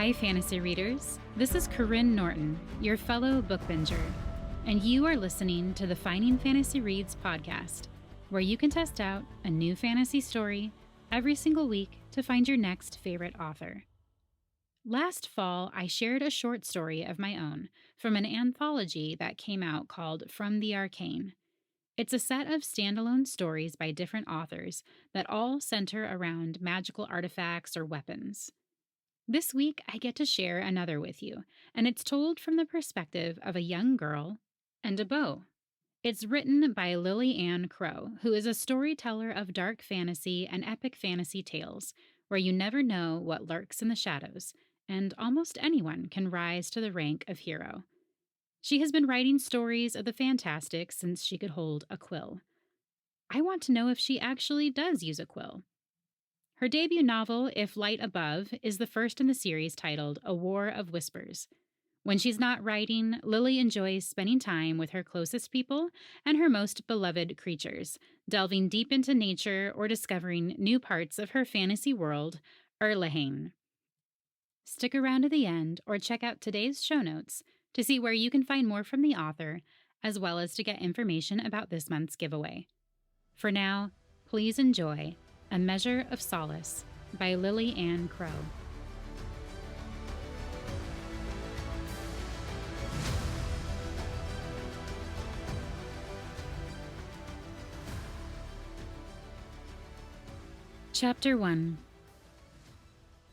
Hi, fantasy readers. This is Karyne Norton, your fellow book binger, and you are listening to the Finding Fantasy Reads podcast, where you can test out a new fantasy story every single week to find your next favorite author. Last fall, I shared a short story of my own from an anthology that came out called From the Arcane. It's a set of standalone stories by different authors that all center around magical artifacts or weapons. This week, I get to share another with you, and it's told from the perspective of a young girl and a bow. It's written by Lily Ann Crow, who is a storyteller of dark fantasy and epic fantasy tales, where you never know what lurks in the shadows, and almost anyone can rise to the rank of hero. She has been writing stories of the fantastic since she could hold a quill. I want to know if she actually does use a quill. Her debut novel, If Light Above, is the first in the series titled A War of Whispers. When she's not writing, Lily enjoys spending time with her closest people and her most beloved creatures, delving deep into nature or discovering new parts of her fantasy world, Erlehane. Stick around to the end or check out today's show notes to see where you can find more from the author, as well as to get information about this month's giveaway. For now, please enjoy A Measure of Solace by Lily Ann Crow. Chapter 1.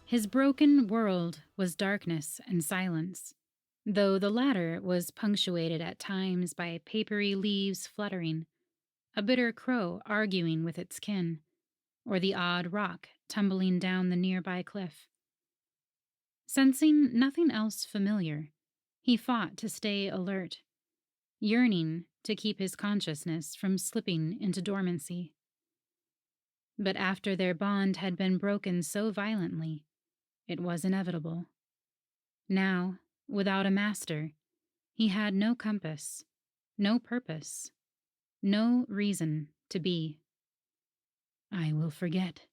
His broken world was darkness and silence, though the latter was punctuated at times by papery leaves fluttering, a bitter crow arguing with its kin, or the odd rock tumbling down the nearby cliff. Sensing nothing else familiar, he fought to stay alert, yearning to keep his consciousness from slipping into dormancy. But after their bond had been broken so violently, it was inevitable. Now, without a master, he had no compass, no purpose, no reason to be. "I will forget,"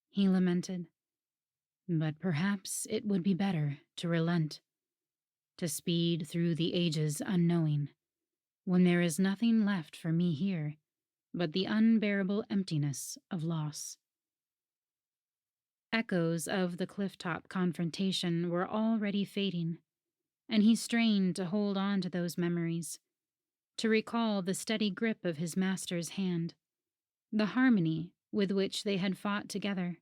he lamented. "But perhaps it would be better to relent, to speed through the ages unknowing, when there is nothing left for me here but the unbearable emptiness of loss." Echoes of the clifftop confrontation were already fading, and he strained to hold on to those memories, to recall the steady grip of his master's hand, the harmony with which they had fought together.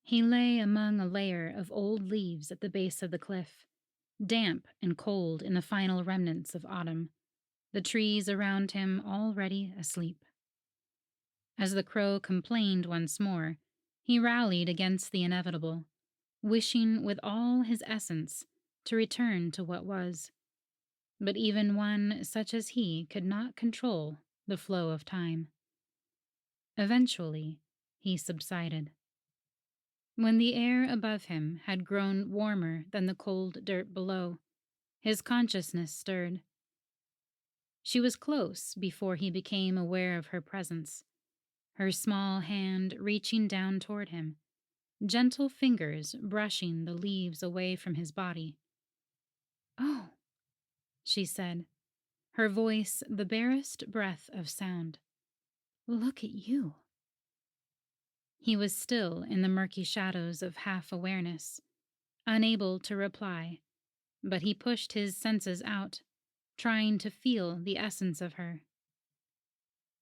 He lay among a layer of old leaves at the base of the cliff, damp and cold in the final remnants of autumn, the trees around him already asleep. As the crow complained once more, he rallied against the inevitable, wishing with all his essence to return to what was. But even one such as he could not control the flow of time. Eventually, he subsided. When the air above him had grown warmer than the cold dirt below, his consciousness stirred. She was close before he became aware of her presence, her small hand reaching down toward him, gentle fingers brushing the leaves away from his body. "Oh," she said, her voice the barest breath of sound. "Look at you." He was still in the murky shadows of half-awareness, unable to reply, but he pushed his senses out, trying to feel the essence of her.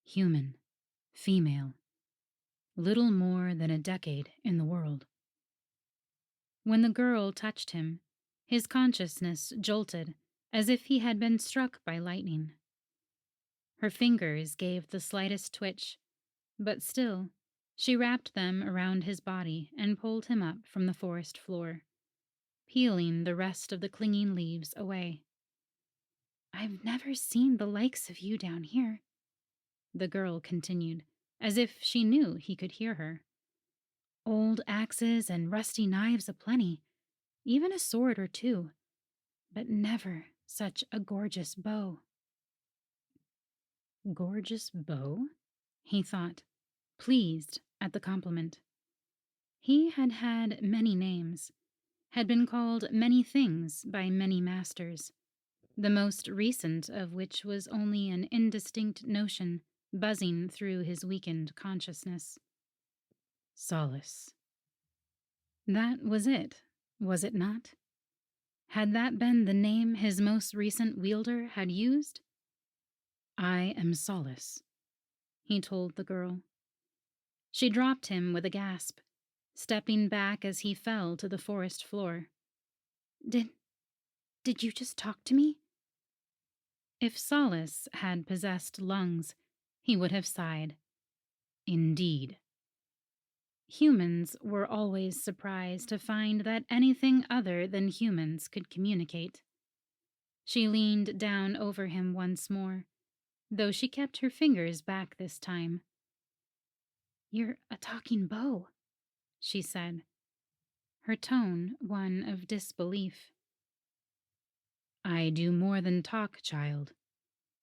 Human, female, little more than a decade in the world. When the girl touched him, his consciousness jolted as if he had been struck by lightning. Her fingers gave the slightest twitch, but still, she wrapped them around his body and pulled him up from the forest floor, peeling the rest of the clinging leaves away. "I've never seen the likes of you down here," the girl continued, as if she knew he could hear her. "Old axes and rusty knives aplenty, even a sword or two, but never such a gorgeous bow." Gorgeous bow? He thought, pleased at the compliment. He had had many names, had been called many things by many masters, the most recent of which was only an indistinct notion buzzing through his weakened consciousness. Solace. That was it, was it not? Had that been the name his most recent wielder had used? I am Solace, he told the girl. She dropped him with a gasp, stepping back as he fell to the forest floor. Did you just talk to me? If Solace had possessed lungs, he would have sighed. Indeed. Humans were always surprised to find that anything other than humans could communicate. She leaned down over him once more, though she kept her fingers back this time. You're a talking bow, she said, her tone one of disbelief. I do more than talk, child.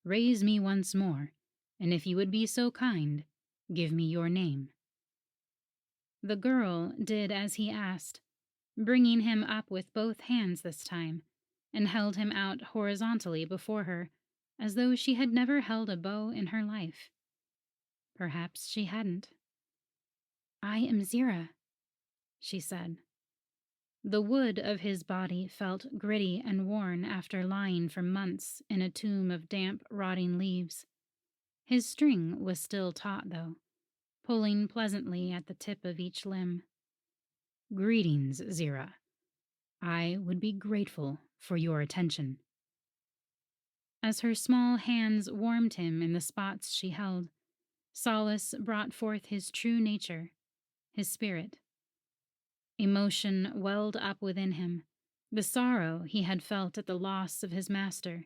Raise me once more, and if you would be so kind, give me your name. The girl did as he asked, bringing him up with both hands this time, and held him out horizontally before her, as though she had never held a bow in her life. Perhaps she hadn't. I am Zira, she said. The wood of his body felt gritty and worn after lying for months in a tomb of damp, rotting leaves. His string was still taut, though, pulling pleasantly at the tip of each limb. Greetings, Zira. I would be grateful for your attention. As her small hands warmed him in the spots she held, Solace brought forth his true nature, his spirit. Emotion welled up within him, the sorrow he had felt at the loss of his master,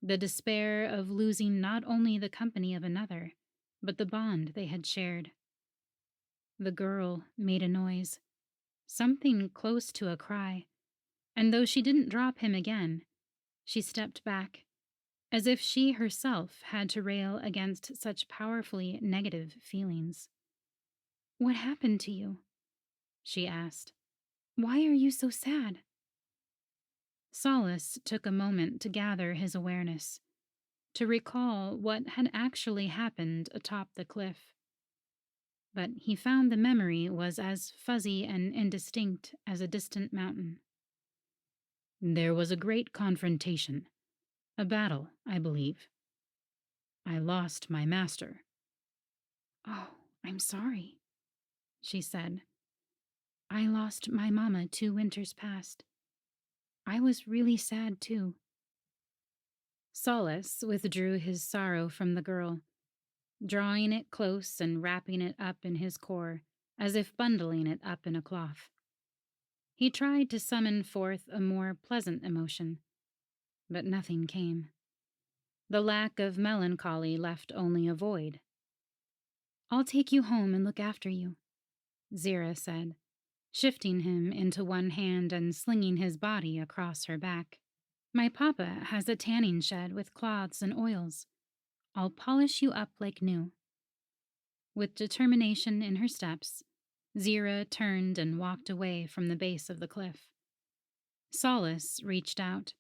the despair of losing not only the company of another, but the bond they had shared. The girl made a noise, something close to a cry, and though she didn't drop him again, she stepped back, as if she herself had to rail against such powerfully negative feelings. What happened to you? She asked. Why are you so sad? Solace took a moment to gather his awareness, to recall what had actually happened atop the cliff. But he found the memory was as fuzzy and indistinct as a distant mountain. There was a great confrontation, a battle, I believe. I lost my master. Oh, I'm sorry, she said. I lost my mama 2 winters past. I was really sad, too. Solace withdrew his sorrow from the girl, drawing it close and wrapping it up in his core, as if bundling it up in a cloth. He tried to summon forth a more pleasant emotion, but nothing came. The lack of melancholy left only a void. I'll take you home and look after you, Zira said, shifting him into one hand and slinging his body across her back. My papa has a tanning shed with cloths and oils. I'll polish you up like new. With determination in her steps, Zira turned and walked away from the base of the cliff. Solace reached out,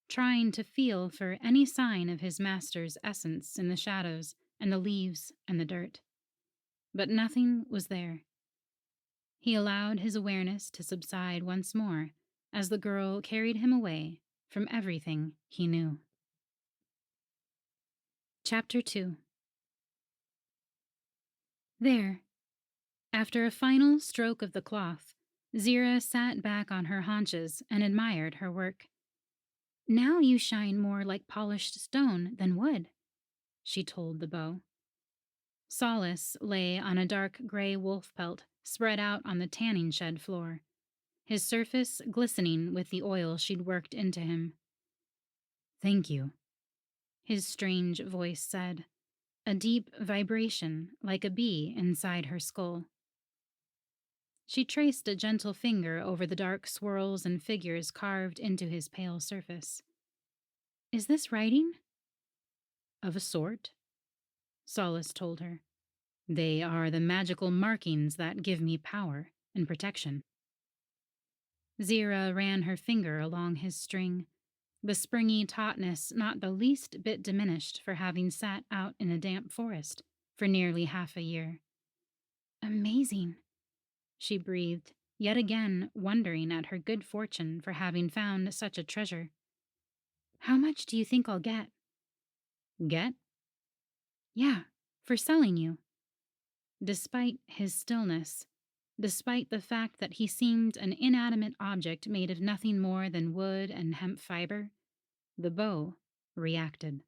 trying to feel for any sign of his master's essence in the shadows and the leaves and the dirt. But nothing was there. He allowed his awareness to subside once more as the girl carried him away from everything he knew. Chapter 2. There. After a final stroke of the cloth, Zira sat back on her haunches and admired her work. Now you shine more like polished stone than wood, she told the bow. Solace lay on a dark gray wolf pelt spread out on the tanning shed floor, his surface glistening with the oil she'd worked into him. Thank you, his strange voice said, a deep vibration like a bee inside her skull. She traced a gentle finger over the dark swirls and figures carved into his pale surface. Is this writing? Of a sort, Solace told her. They are the magical markings that give me power. and protection. Zira ran her finger along his string, the springy tautness not the least bit diminished for having sat out in a damp forest for nearly half a year. Amazing, she breathed, yet again wondering at her good fortune for having found such a treasure. How much do you think I'll get? Get? Yeah, for selling you. Despite his stillness, despite the fact that he seemed an inanimate object made of nothing more than wood and hemp fiber, the bow reacted.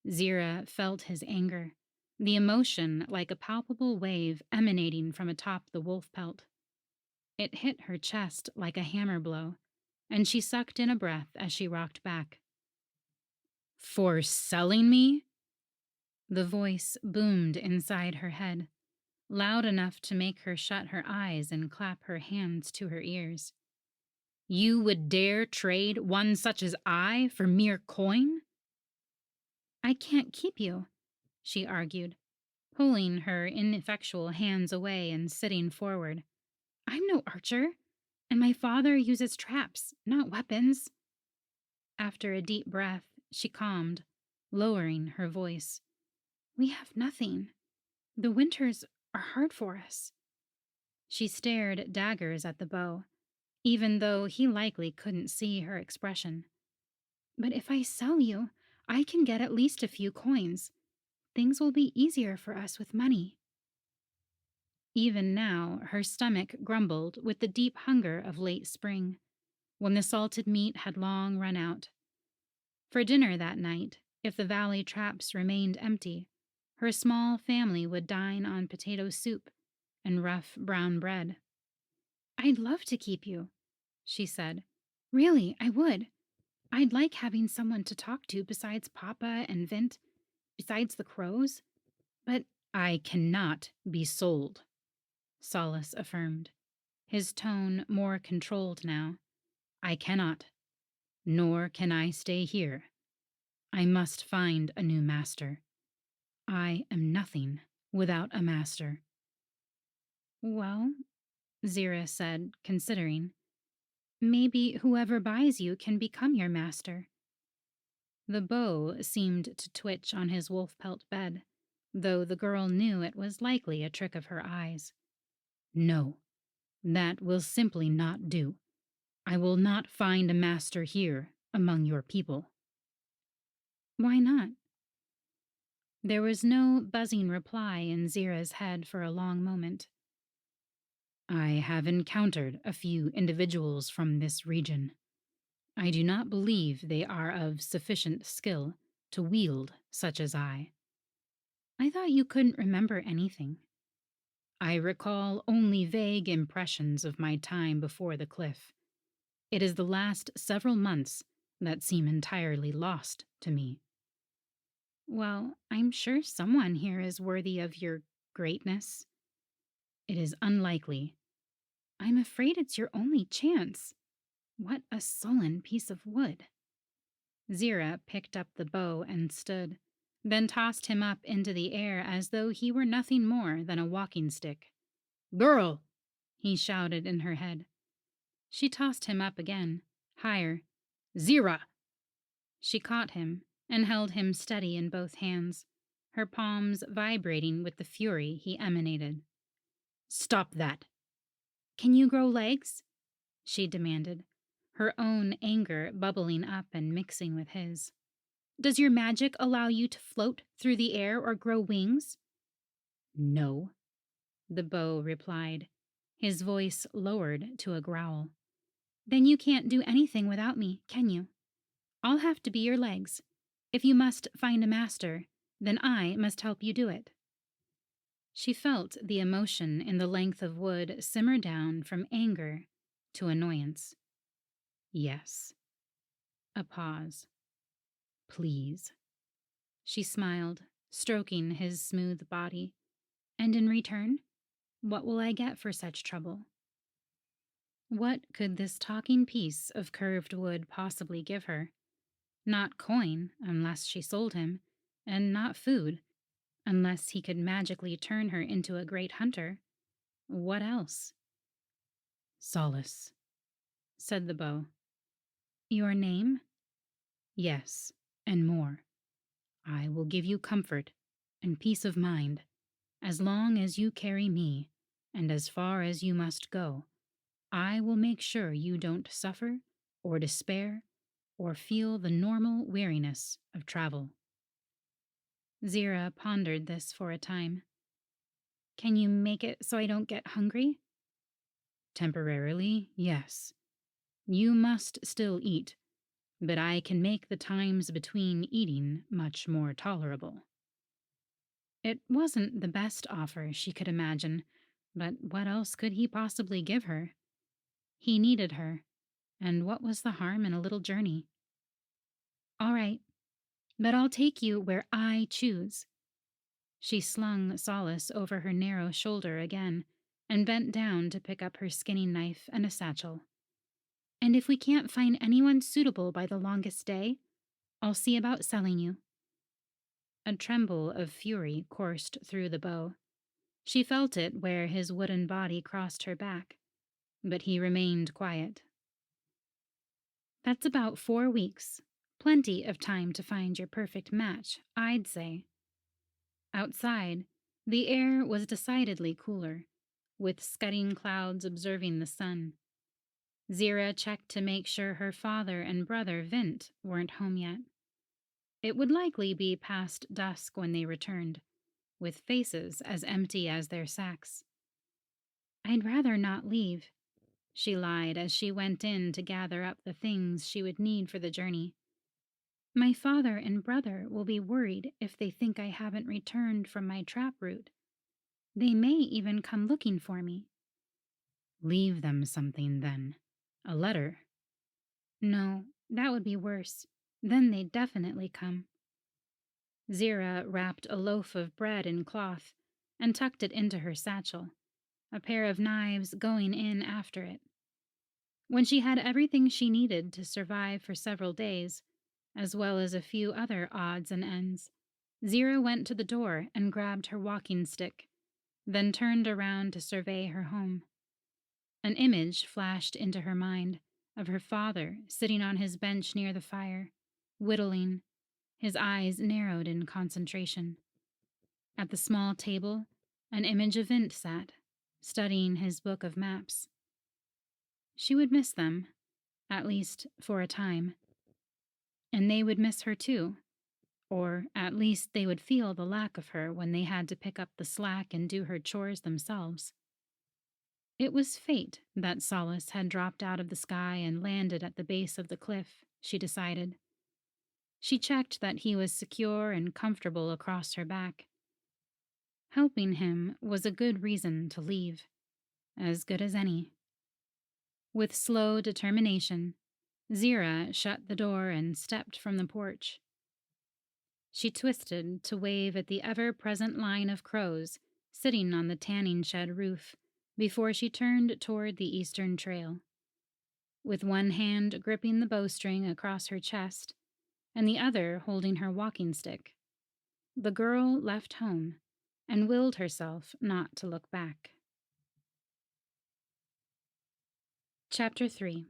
Zira felt his anger, the emotion like a palpable wave emanating from atop the wolf pelt. It hit her chest like a hammer blow, and she sucked in a breath as she rocked back. For selling me? The voice boomed inside her head, loud enough to make her shut her eyes and clap her hands to her ears. You would dare trade one such as I for mere coin? I can't keep you, she argued, pulling her ineffectual hands away and sitting forward. I'm no archer, and my father uses traps, not weapons. After a deep breath, she calmed, lowering her voice. We have nothing. The winters are hard for us. She stared daggers at the bow, even though he likely couldn't see her expression. But if I sell you, I can get at least a few coins. Things will be easier for us with money. Even now, her stomach grumbled with the deep hunger of late spring, when the salted meat had long run out. For dinner that night, if the valley traps remained empty, her small family would dine on potato soup and rough brown bread. I'd love to keep you, she said. Really, I would. I'd like having someone to talk to besides Papa and Vint, besides the crows. But I cannot be sold, Solace affirmed, his tone more controlled now. I cannot. Nor can I stay here. I must find a new master. I am nothing without a master. Well, Zira said, considering, maybe whoever buys you can become your master. The bow seemed to twitch on his wolf pelt bed, though the girl knew it was likely a trick of her eyes. No, that will simply not do. I will not find a master here among your people. Why not? There was no buzzing reply in Zira's head for a long moment. I have encountered a few individuals from this region. I do not believe they are of sufficient skill to wield such as I. I thought you couldn't remember anything. I recall only vague impressions of my time before the cliff. It is the last several months that seem entirely lost to me. Well, I'm sure someone here is worthy of your greatness. It is unlikely. I'm afraid it's your only chance. What a sullen piece of wood. Zira picked up the bow and stood, then tossed him up into the air as though he were nothing more than a walking stick. Girl! He shouted in her head. She tossed him up again, higher. Zira! She caught him and held him steady in both hands, her palms vibrating with the fury he emanated. Stop that! Can you grow legs? She demanded, her own anger bubbling up and mixing with his. Does your magic allow you to float through the air or grow wings? No, the bow replied, his voice lowered to a growl. Then you can't do anything without me, can you? I'll have to be your legs. If you must find a master, then I must help you do it. She felt the emotion in the length of wood simmer down from anger to annoyance. Yes. A pause. Please. She smiled, stroking his smooth body. And in return, what will I get for such trouble? What could this talking piece of curved wood possibly give her? Not coin, unless she sold him, and not food, unless he could magically turn her into a great hunter. What else? Solace, said the bow. Your name? Yes, and more. I will give you comfort and peace of mind as long as you carry me, and as far as you must go. I will make sure you don't suffer or despair or feel the normal weariness of travel. Zira pondered this for a time. Can you make it so I don't get hungry? Temporarily, yes. You must still eat, but I can make the times between eating much more tolerable. It wasn't the best offer she could imagine, but what else could he possibly give her? He needed her, and what was the harm in a little journey? All right, but I'll take you where I choose. She slung Solace over her narrow shoulder again and bent down to pick up her skinning knife and a satchel. And if we can't find anyone suitable by the longest day, I'll see about selling you. A tremble of fury coursed through the bow. She felt it where his wooden body crossed her back, but he remained quiet. That's about 4 weeks. Plenty of time to find your perfect match, I'd say. Outside, the air was decidedly cooler, with scudding clouds observing the sun. Zira checked to make sure her father and brother Vint weren't home yet. It would likely be past dusk when they returned, with faces as empty as their sacks. I'd rather not leave, she lied as she went in to gather up the things she would need for the journey. My father and brother will be worried if they think I haven't returned from my trap route. They may even come looking for me. Leave them something, then. A letter. No, that would be worse. Then they'd definitely come. Zira wrapped a loaf of bread in cloth and tucked it into her satchel, a pair of knives going in after it. When she had everything she needed to survive for several days, as well as a few other odds and ends, Zira went to the door and grabbed her walking stick, then turned around to survey her home. An image flashed into her mind of her father sitting on his bench near the fire, whittling, his eyes narrowed in concentration. At the small table, an image of Vint sat, studying his book of maps. She would miss them, at least for a time. And they would miss her too, or at least they would feel the lack of her when they had to pick up the slack and do her chores themselves. It was fate that Solace had dropped out of the sky and landed at the base of the cliff, she decided. She checked that he was secure and comfortable across her back. Helping him was a good reason to leave, as good as any. With slow determination, Zira shut the door and stepped from the porch. She twisted to wave at the ever-present line of crows sitting on the tanning shed roof before she turned toward the eastern trail. With one hand gripping the bowstring across her chest and the other holding her walking stick, the girl left home and willed herself not to look back. Chapter 3.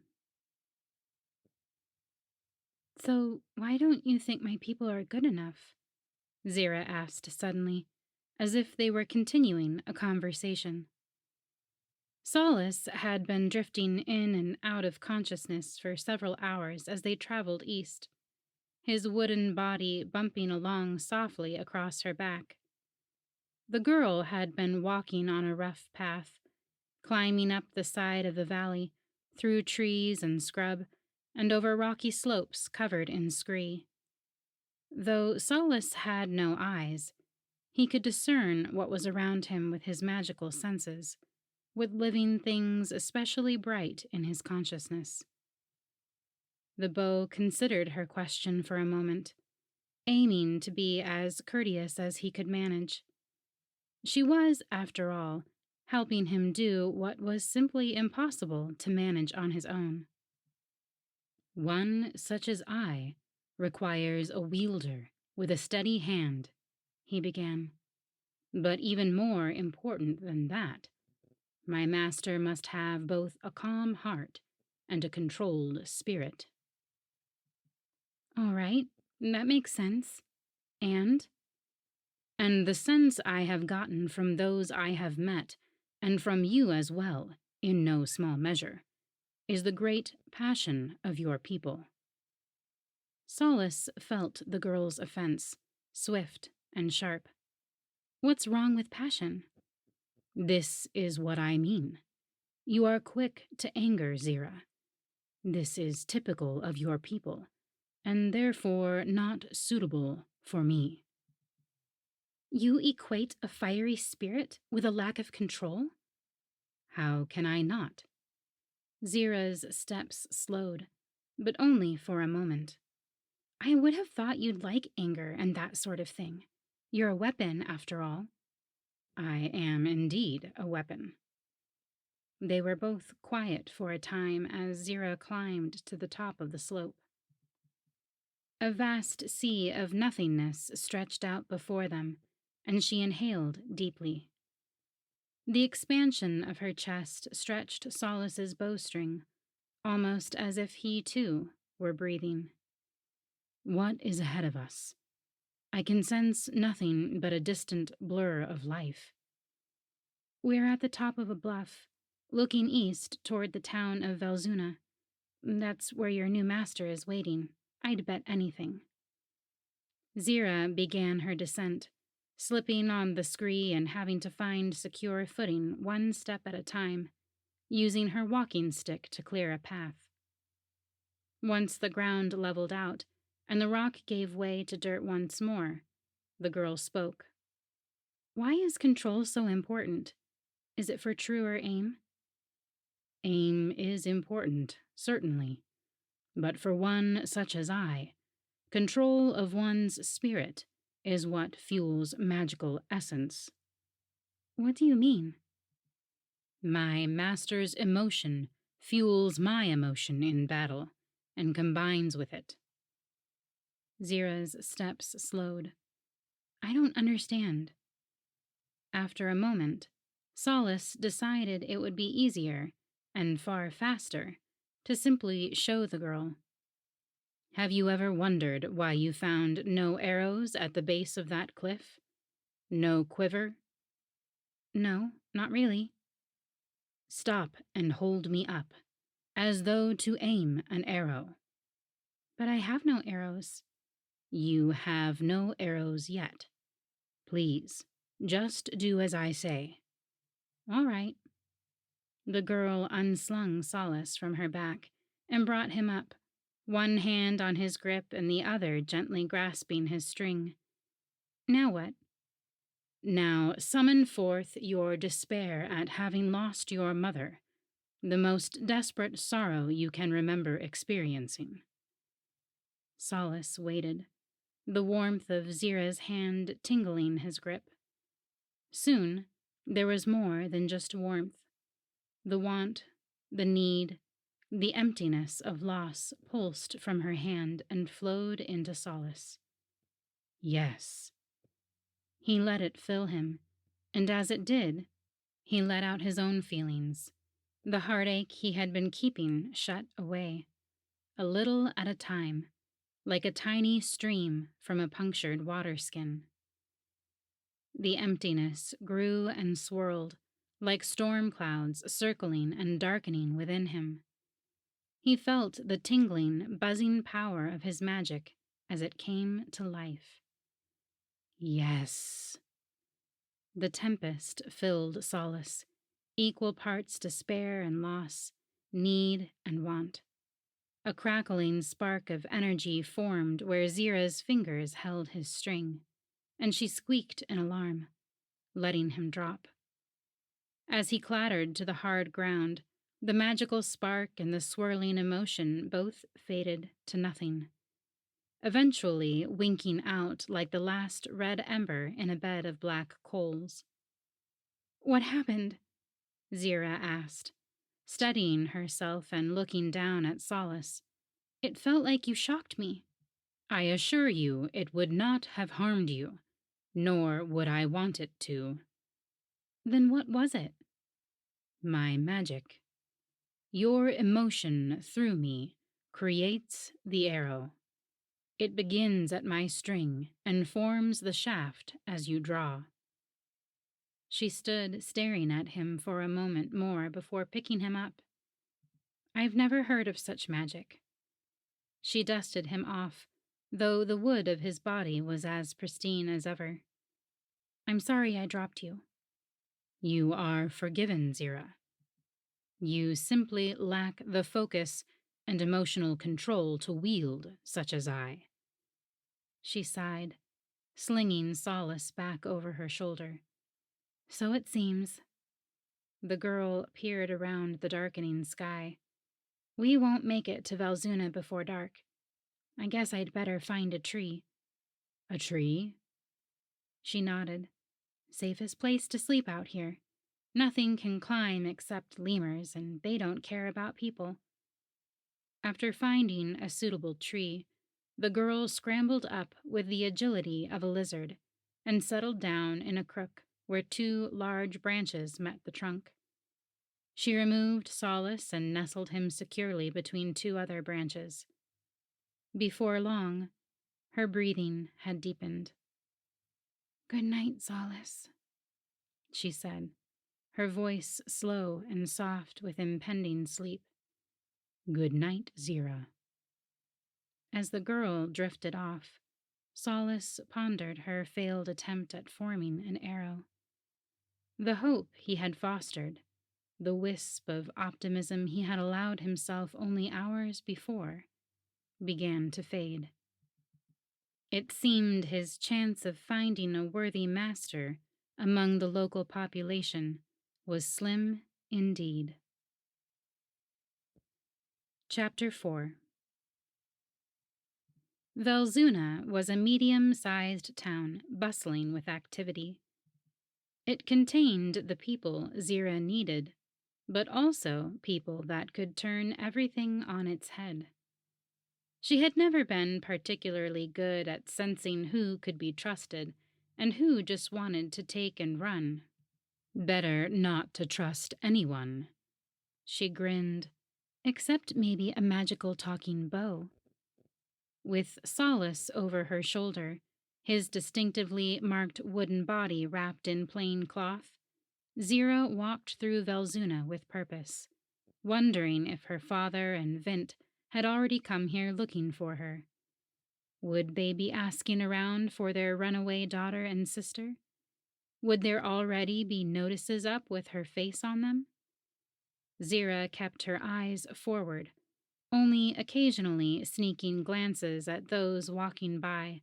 So, why don't you think my people are good enough? Zira asked suddenly, as if they were continuing a conversation. Solace had been drifting in and out of consciousness for several hours as they traveled east, his wooden body bumping along softly across her back. The girl had been walking on a rough path, climbing up the side of the valley, through trees and scrub, and over rocky slopes covered in scree. Though Solace had no eyes, he could discern what was around him with his magical senses, with living things especially bright in his consciousness. The beau considered her question for a moment, aiming to be as courteous as he could manage. She was, after all, helping him do what was simply impossible to manage on his own. One such as I requires a wielder with a steady hand, he began. But even more important than that, My master must have both a calm heart and a controlled spirit. All right, that makes sense. And? And the sense I have gotten from those I have met, and from you as well, in no small measure, is the great passion of your people. Solace felt the girl's offense, swift and sharp. What's wrong with passion? This is what I mean. You are quick to anger, Zira. This is typical of your people, and therefore not suitable for me. You equate a fiery spirit with a lack of control? How can I not? Zira's steps slowed, but only for a moment. I would have thought you'd like anger and that sort of thing. You're a weapon, after all. I am indeed a weapon. They were both quiet for a time as Zira climbed to the top of the slope. A vast sea of nothingness stretched out before them, and she inhaled deeply. The expansion of her chest stretched Solace's bowstring, almost as if he, too, were breathing. What is ahead of us? I can sense nothing but a distant blur of life. We're at the top of a bluff, looking east toward the town of Velzuna. That's where your new master is waiting. I'd bet anything. Zira began her descent, slipping on the scree and having to find secure footing one step at a time, using her walking stick to clear a path. Once the ground leveled out, and the rock gave way to dirt once more, the girl spoke. Why is control so important? Is it for truer aim? Aim is important, certainly. But for one such as I, control of one's spirit is what fuels magical essence. What do you mean? My master's emotion fuels my emotion in battle and combines with it. Zira's steps slowed. I don't understand. After a moment, Solace decided it would be easier, and far faster, to simply show the girl. Have you ever wondered why you found no arrows at the base of that cliff? No quiver? No, not really. Stop and hold me up, as though to aim an arrow. But I have no arrows. You have no arrows yet. Please, just do as I say. All right. The girl unslung Solace from her back and brought him up, one hand on his grip and the other gently grasping his string. Now what? Now summon forth your despair at having lost your mother, the most desperate sorrow you can remember experiencing. Solace waited, the warmth of Zira's hand tingling his grip. Soon, there was more than just warmth. The want, the need, the emptiness of loss pulsed from her hand and flowed into Solace. Yes. He let it fill him, and as it did, he let out his own feelings, the heartache he had been keeping shut away, a little at a time, like a tiny stream from a punctured water skin. The emptiness grew and swirled, like storm clouds circling and darkening within him. He felt the tingling, buzzing power of his magic as it came to life. Yes. The tempest filled Solace, equal parts despair and loss, need and want. A crackling spark of energy formed where Zira's fingers held his string, and she squeaked in alarm, letting him drop. As he clattered to the hard ground, the magical spark and the swirling emotion both faded to nothing, eventually winking out like the last red ember in a bed of black coals. What happened? Zira asked, steadying herself and looking down at Solace. It felt like you shocked me. I assure you it would not have harmed you, nor would I want it to. Then what was it? My magic. Your emotion through me creates the arrow. It begins at my string and forms the shaft as you draw. She stood staring at him for a moment more before picking him up. I've never heard of such magic. She dusted him off, though the wood of his body was as pristine as ever. I'm sorry I dropped you. You are forgiven, Zira. You simply lack the focus and emotional control to wield such as I. She sighed, slinging Solace back over her shoulder. So it seems. The girl peered around the darkening sky. We won't make it to Valzuna before dark. I guess I'd better find a tree. A tree? She nodded. Safest place to sleep out here. Nothing can climb except lemurs, and they don't care about people. After finding a suitable tree, the girl scrambled up with the agility of a lizard and settled down in a crook where two large branches met the trunk. She removed Solace and nestled him securely between two other branches. Before long, her breathing had deepened. Good night, Solace, she said, her voice slow and soft with impending sleep. Good night, Zira. As the girl drifted off, Solace pondered her failed attempt at forming an arrow. The hope he had fostered, the wisp of optimism he had allowed himself only hours before, began to fade. It seemed his chance of finding a worthy master among the local population was slim indeed. Chapter 4. Valzuna was a medium-sized town bustling with activity. It contained the people Zira needed, but also people that could turn everything on its head. She had never been particularly good at sensing who could be trusted and who just wanted to take and run. Better not to trust anyone, she grinned, except maybe a magical talking bow. With Solace over her shoulder, his distinctively marked wooden body wrapped in plain cloth, Zira walked through Valzuna with purpose, wondering if her father and Vint had already come here looking for her. Would they be asking around for their runaway daughter and sister? Would there already be notices up with her face on them? Zira kept her eyes forward, only occasionally sneaking glances at those walking by,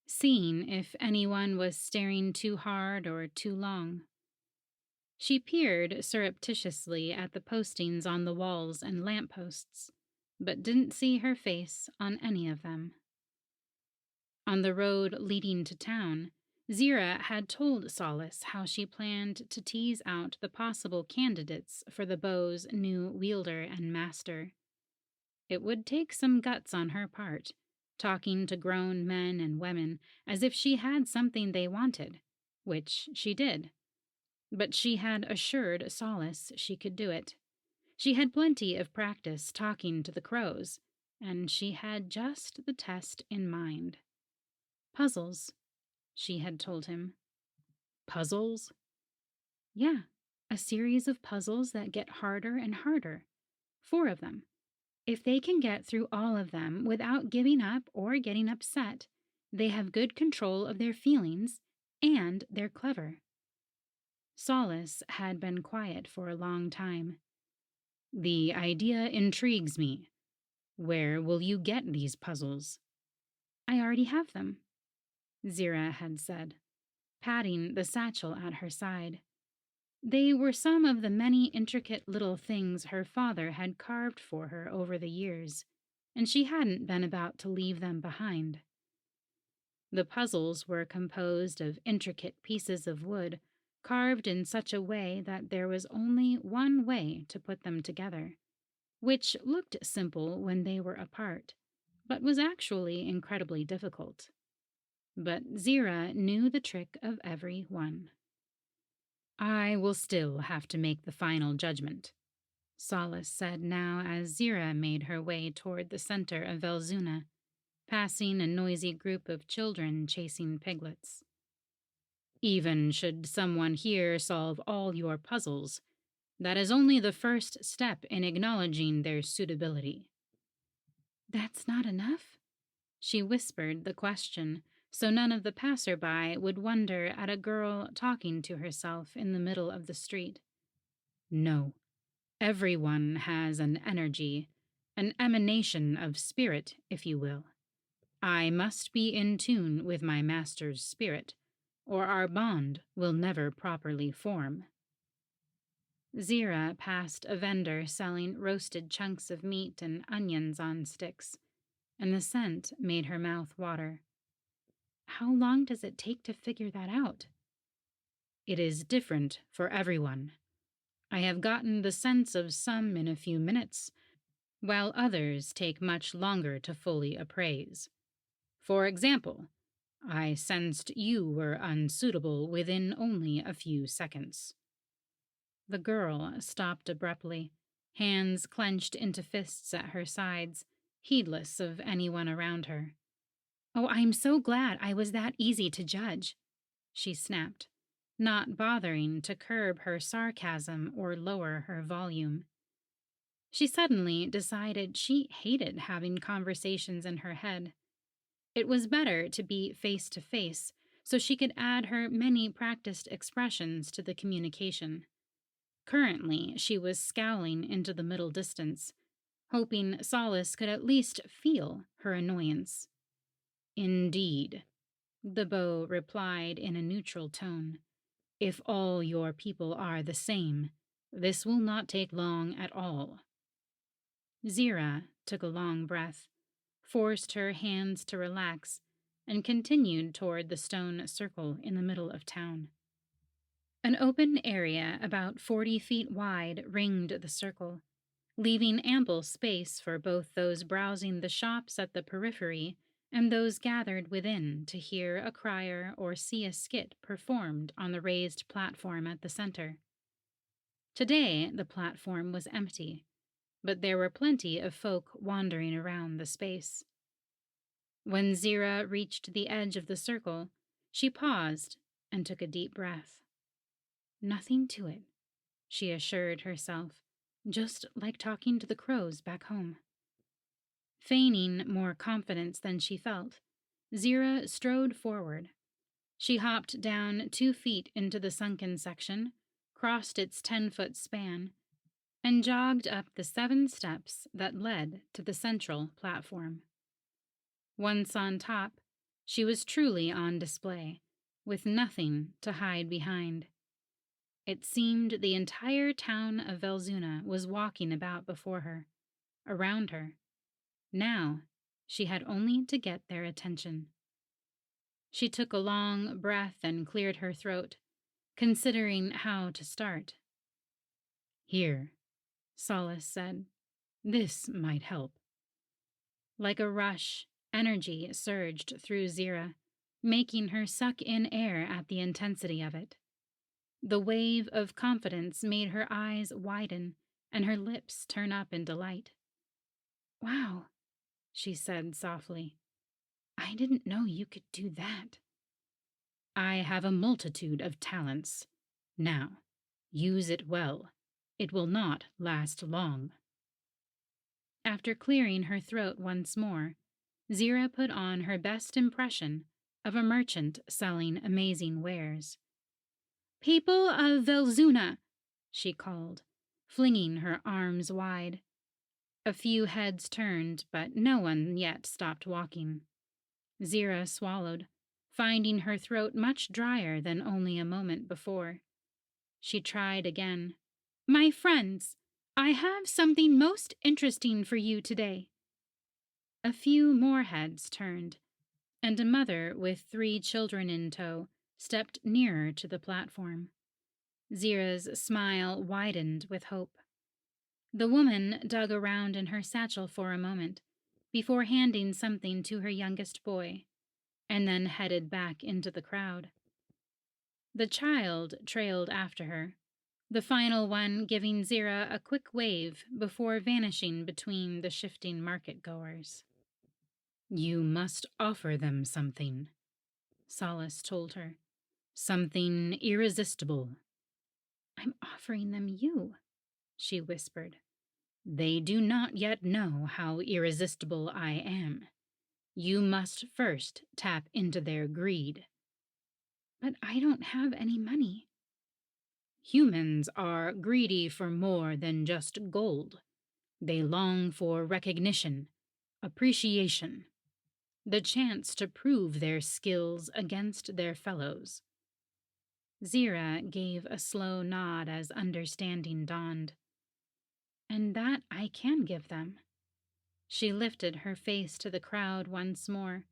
seeing if anyone was staring too hard or too long. She peered surreptitiously at the postings on the walls and lampposts, but didn't see her face on any of them. On the road leading to town, Zira had told Solace how she planned to tease out the possible candidates for the bow's new wielder and master. It would take some guts on her part, talking to grown men and women as if she had something they wanted, which she did. But she had assured Solace she could do it. She had plenty of practice talking to the crows, and she had just the test in mind. Puzzles, she had told him. Puzzles? Yeah, a series of puzzles that get harder and harder. 4 of them. If they can get through all of them without giving up or getting upset, they have good control of their feelings, and they're clever. Solace had been quiet for a long time. The idea intrigues me. Where will you get these puzzles? I already have them, Zira had said, patting the satchel at her side. They were some of the many intricate little things her father had carved for her over the years, and she hadn't been about to leave them behind. The puzzles were composed of intricate pieces of wood carved in such a way that there was only one way to put them together, which looked simple when they were apart, but was actually incredibly difficult. But Zira knew the trick of every one. I will still have to make the final judgment, Solace said now as Zira made her way toward the center of Velzuna, passing a noisy group of children chasing piglets. Even should someone here solve all your puzzles, that is only the first step in acknowledging their suitability. That's not enough? She whispered the question so none of the passerby would wonder at a girl talking to herself in the middle of the street. No, everyone has an energy, an emanation of spirit, if you will. I must be in tune with my master's spirit, or our bond will never properly form. Zira passed a vendor selling roasted chunks of meat and onions on sticks, and the scent made her mouth water. How long does it take to figure that out? It is different for everyone. I have gotten the sense of some in a few minutes, while others take much longer to fully appraise. For example, I sensed you were unsuitable within only a few seconds. The girl stopped abruptly, hands clenched into fists at her sides, heedless of anyone around her. Oh, I'm so glad I was that easy to judge, she snapped, not bothering to curb her sarcasm or lower her volume. She suddenly decided she hated having conversations in her head. It was better to be face to face, so she could add her many practiced expressions to the communication. Currently, she was scowling into the middle distance, hoping Solace could at least feel her annoyance. Indeed, the beau replied in a neutral tone. If all your people are the same, this will not take long at all. Zira took a long breath, forced her hands to relax, and continued toward the stone circle in the middle of town. An open area about 40 feet wide ringed the circle, leaving ample space for both those browsing the shops at the periphery and those gathered within to hear a crier or see a skit performed on the raised platform at the center. Today, the platform was empty, but there were plenty of folk wandering around the space. When Zira reached the edge of the circle, she paused and took a deep breath. Nothing to it, she assured herself, just like talking to the crows back home. Feigning more confidence than she felt, Zira strode forward. She hopped down 2 feet into the sunken section, crossed its 10-foot span, and jogged up the 7 steps that led to the central platform. Once on top, she was truly on display, with nothing to hide behind. It seemed the entire town of Velzuna was walking about before her, around her. Now, she had only to get their attention. She took a long breath and cleared her throat, considering how to start. Here, Solace said. This might help. Like a rush, energy surged through Zira, making her suck in air at the intensity of it. The wave of confidence made her eyes widen and her lips turn up in delight. Wow, she said softly. I didn't know you could do that. I have a multitude of talents. Now, use it well. It will not last long. After clearing her throat once more, Zira put on her best impression of a merchant selling amazing wares. People of Velzuna, she called, flinging her arms wide. A few heads turned, but no one yet stopped walking. Zira swallowed, finding her throat much drier than only a moment before. She tried again. My friends, I have something most interesting for you today. A few more heads turned, and a mother with 3 children in tow stepped nearer to the platform. Zira's smile widened with hope. The woman dug around in her satchel for a moment, before handing something to her youngest boy, and then headed back into the crowd. The child trailed after her, the final one giving Zira a quick wave before vanishing between the shifting market-goers. "You must offer them something," Solace told her. "Something irresistible." "I'm offering them you," she whispered. "They do not yet know how irresistible I am. You must first tap into their greed." "But I don't have any money." "Humans are greedy for more than just gold. They long for recognition, appreciation, the chance to prove their skills against their fellows." Zira gave a slow nod as understanding dawned. "And that I can give them." She lifted her face to the crowd once more,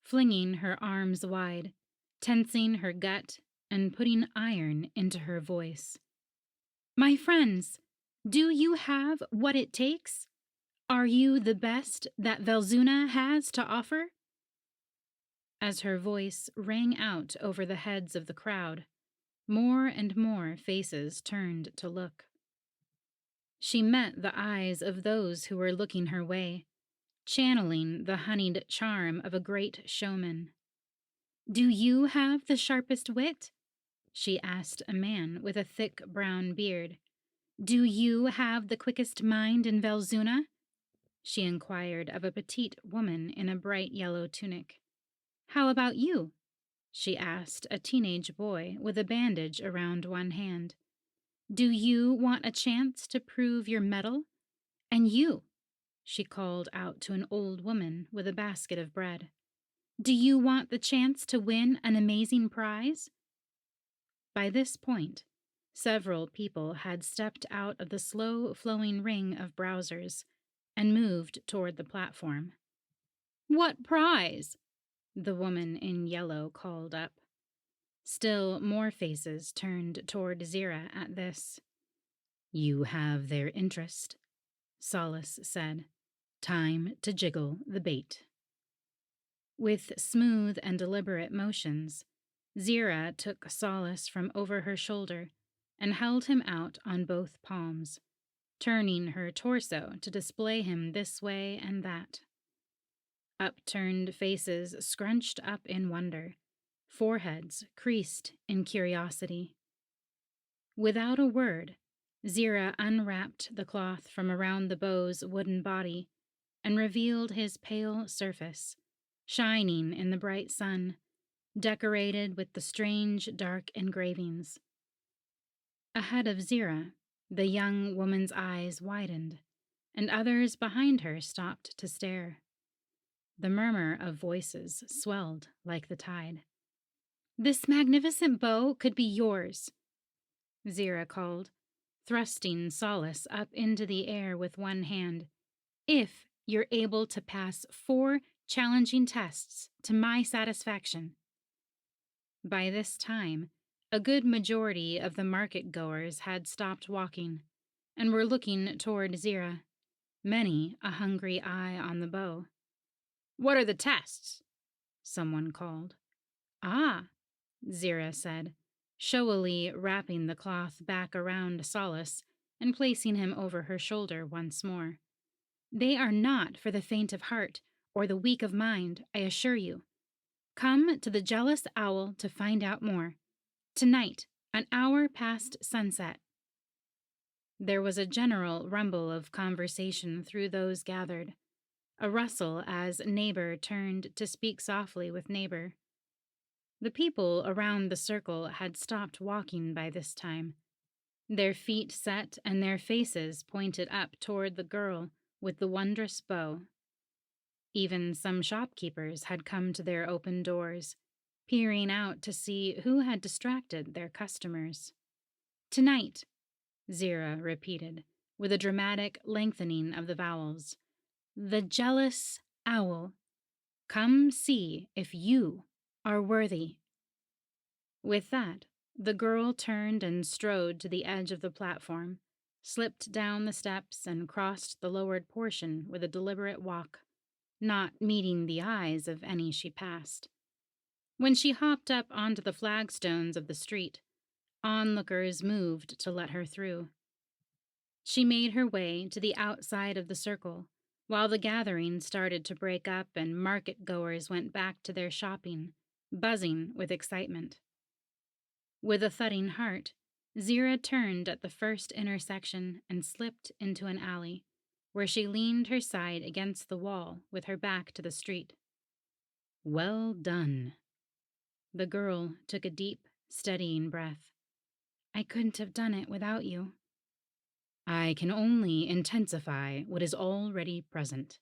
flinging her arms wide, tensing her gut, and putting iron into her voice. "My friends, do you have what it takes? Are you the best that Velzuna has to offer?" As her voice rang out over the heads of the crowd, more and more faces turned to look. She met the eyes of those who were looking her way, channeling the honeyed charm of a great showman. "Do you have the sharpest wit?" she asked a man with a thick brown beard. "Do you have the quickest mind in Velzuna?" she inquired of a petite woman in a bright yellow tunic. "How about you?" she asked a teenage boy with a bandage around one hand. "Do you want a chance to prove your mettle? And you," she called out to an old woman with a basket of bread, "do you want the chance to win an amazing prize?" By this point, several people had stepped out of the slow-flowing ring of browsers and moved toward the platform. "What prize?" the woman in yellow called up. Still more faces turned toward Zira at this. "You have their interest," Solace said. "Time to jiggle the bait." With smooth and deliberate motions, Zira took Solace from over her shoulder and held him out on both palms, turning her torso to display him this way and that. Upturned faces scrunched up in wonder, foreheads creased in curiosity. Without a word, Zira unwrapped the cloth from around the bow's wooden body and revealed his pale surface, shining in the bright sun, decorated with the strange dark engravings. Ahead of Zira, the young woman's eyes widened, and others behind her stopped to stare. The murmur of voices swelled like the tide. "This magnificent bow could be yours," Zira called, thrusting Solace up into the air with one hand, "if you're able to pass 4 challenging tests to my satisfaction." By this time, a good majority of the market-goers had stopped walking and were looking toward Zira, many a hungry eye on the bow. "What are the tests?" someone called. "Ah," Zira said, showily wrapping the cloth back around Solace and placing him over her shoulder once more. "They are not for the faint of heart or the weak of mind, I assure you. Come to the Jealous Owl to find out more. Tonight, an hour past sunset." There was a general rumble of conversation through those gathered, a rustle as neighbor turned to speak softly with neighbor. The people around the circle had stopped walking by this time, their feet set and their faces pointed up toward the girl with the wondrous bow. Even some shopkeepers had come to their open doors, peering out to see who had distracted their customers. "Tonight," Zira repeated, with a dramatic lengthening of the vowels. "The Jealous Owl. Come see if you are worthy." With that, the girl turned and strode to the edge of the platform, slipped down the steps, and crossed the lowered portion with a deliberate walk, not meeting the eyes of any she passed. When she hopped up onto the flagstones of the street, onlookers moved to let her through. She made her way to the outside of the circle, while the gathering started to break up and market goers went back to their shopping, buzzing with excitement. With a thudding heart, Zira turned at the first intersection and slipped into an alley, where she leaned her side against the wall with her back to the street. Well done. The girl took a deep, steadying breath. I couldn't have done it without you. I can only intensify what is already present.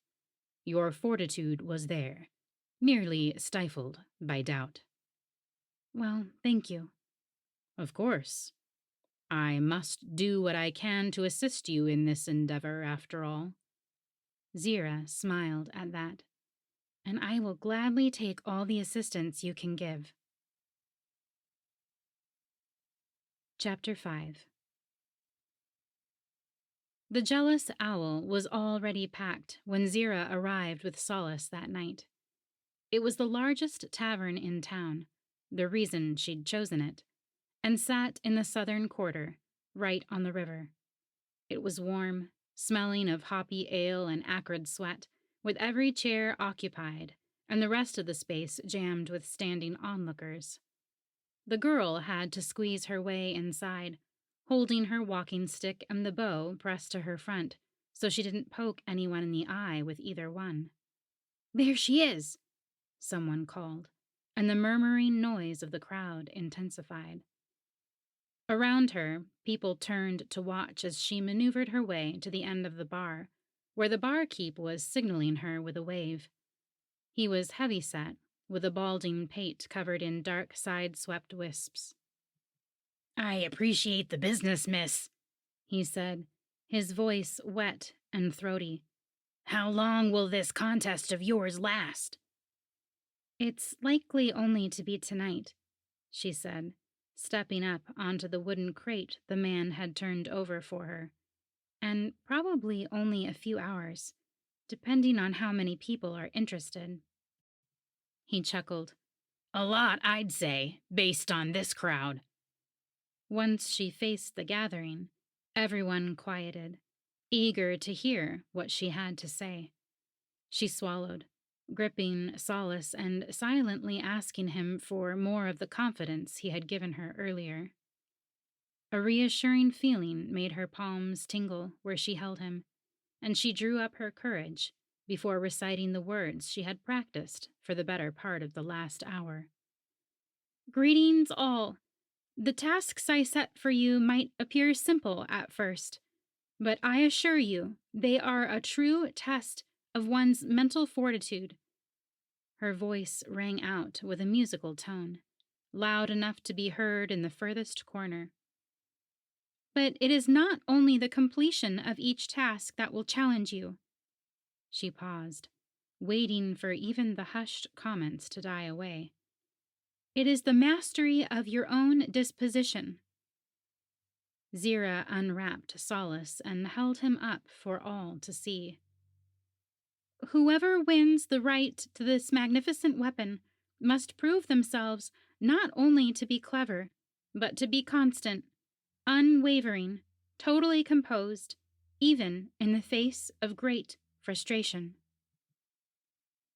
Your fortitude was there, merely stifled by doubt. Well, thank you. Of course. I must do what I can to assist you in this endeavor, after all. Zira smiled at that. And I will gladly take all the assistance you can give. Chapter 5. The jealous owl was already packed when Zira arrived with Solace that night. It was the largest tavern in town, the reason she'd chosen it, and sat in the southern quarter, right on the river. It was warm, smelling of hoppy ale and acrid sweat, with every chair occupied, and the rest of the space jammed with standing onlookers. The girl had to squeeze her way inside, holding her walking stick and the bow pressed to her front, so she didn't poke anyone in the eye with either one. There she is, someone called, and the murmuring noise of the crowd intensified. Around her, people turned to watch as she maneuvered her way to the end of the bar, where the barkeep was signaling her with a wave. He was heavy-set, with a balding pate covered in dark side-swept wisps. I appreciate the business, miss, he said, his voice wet and throaty. How long will this contest of yours last? It's likely only to be tonight, she said, stepping up onto the wooden crate the man had turned over for her, and probably only a few hours, depending on how many people are interested. He chuckled. A lot, I'd say, based on this crowd. Once she faced the gathering, everyone quieted, eager to hear what she had to say. She swallowed, gripping Solace and silently asking him for more of the confidence he had given her earlier. A reassuring feeling made her palms tingle where she held him, and she drew up her courage before reciting the words she had practiced for the better part of the last hour. Greetings all. The tasks I set for you might appear simple at first, but I assure you they are a true test of one's mental fortitude. Her voice rang out with a musical tone, loud enough to be heard in the furthest corner. But it is not only the completion of each task that will challenge you. She paused, waiting for even the hushed comments to die away. It is the mastery of your own disposition. Zira unwrapped Solace and held him up for all to see. Whoever wins the right to this magnificent weapon must prove themselves not only to be clever, but to be constant, unwavering, totally composed, even in the face of great frustration.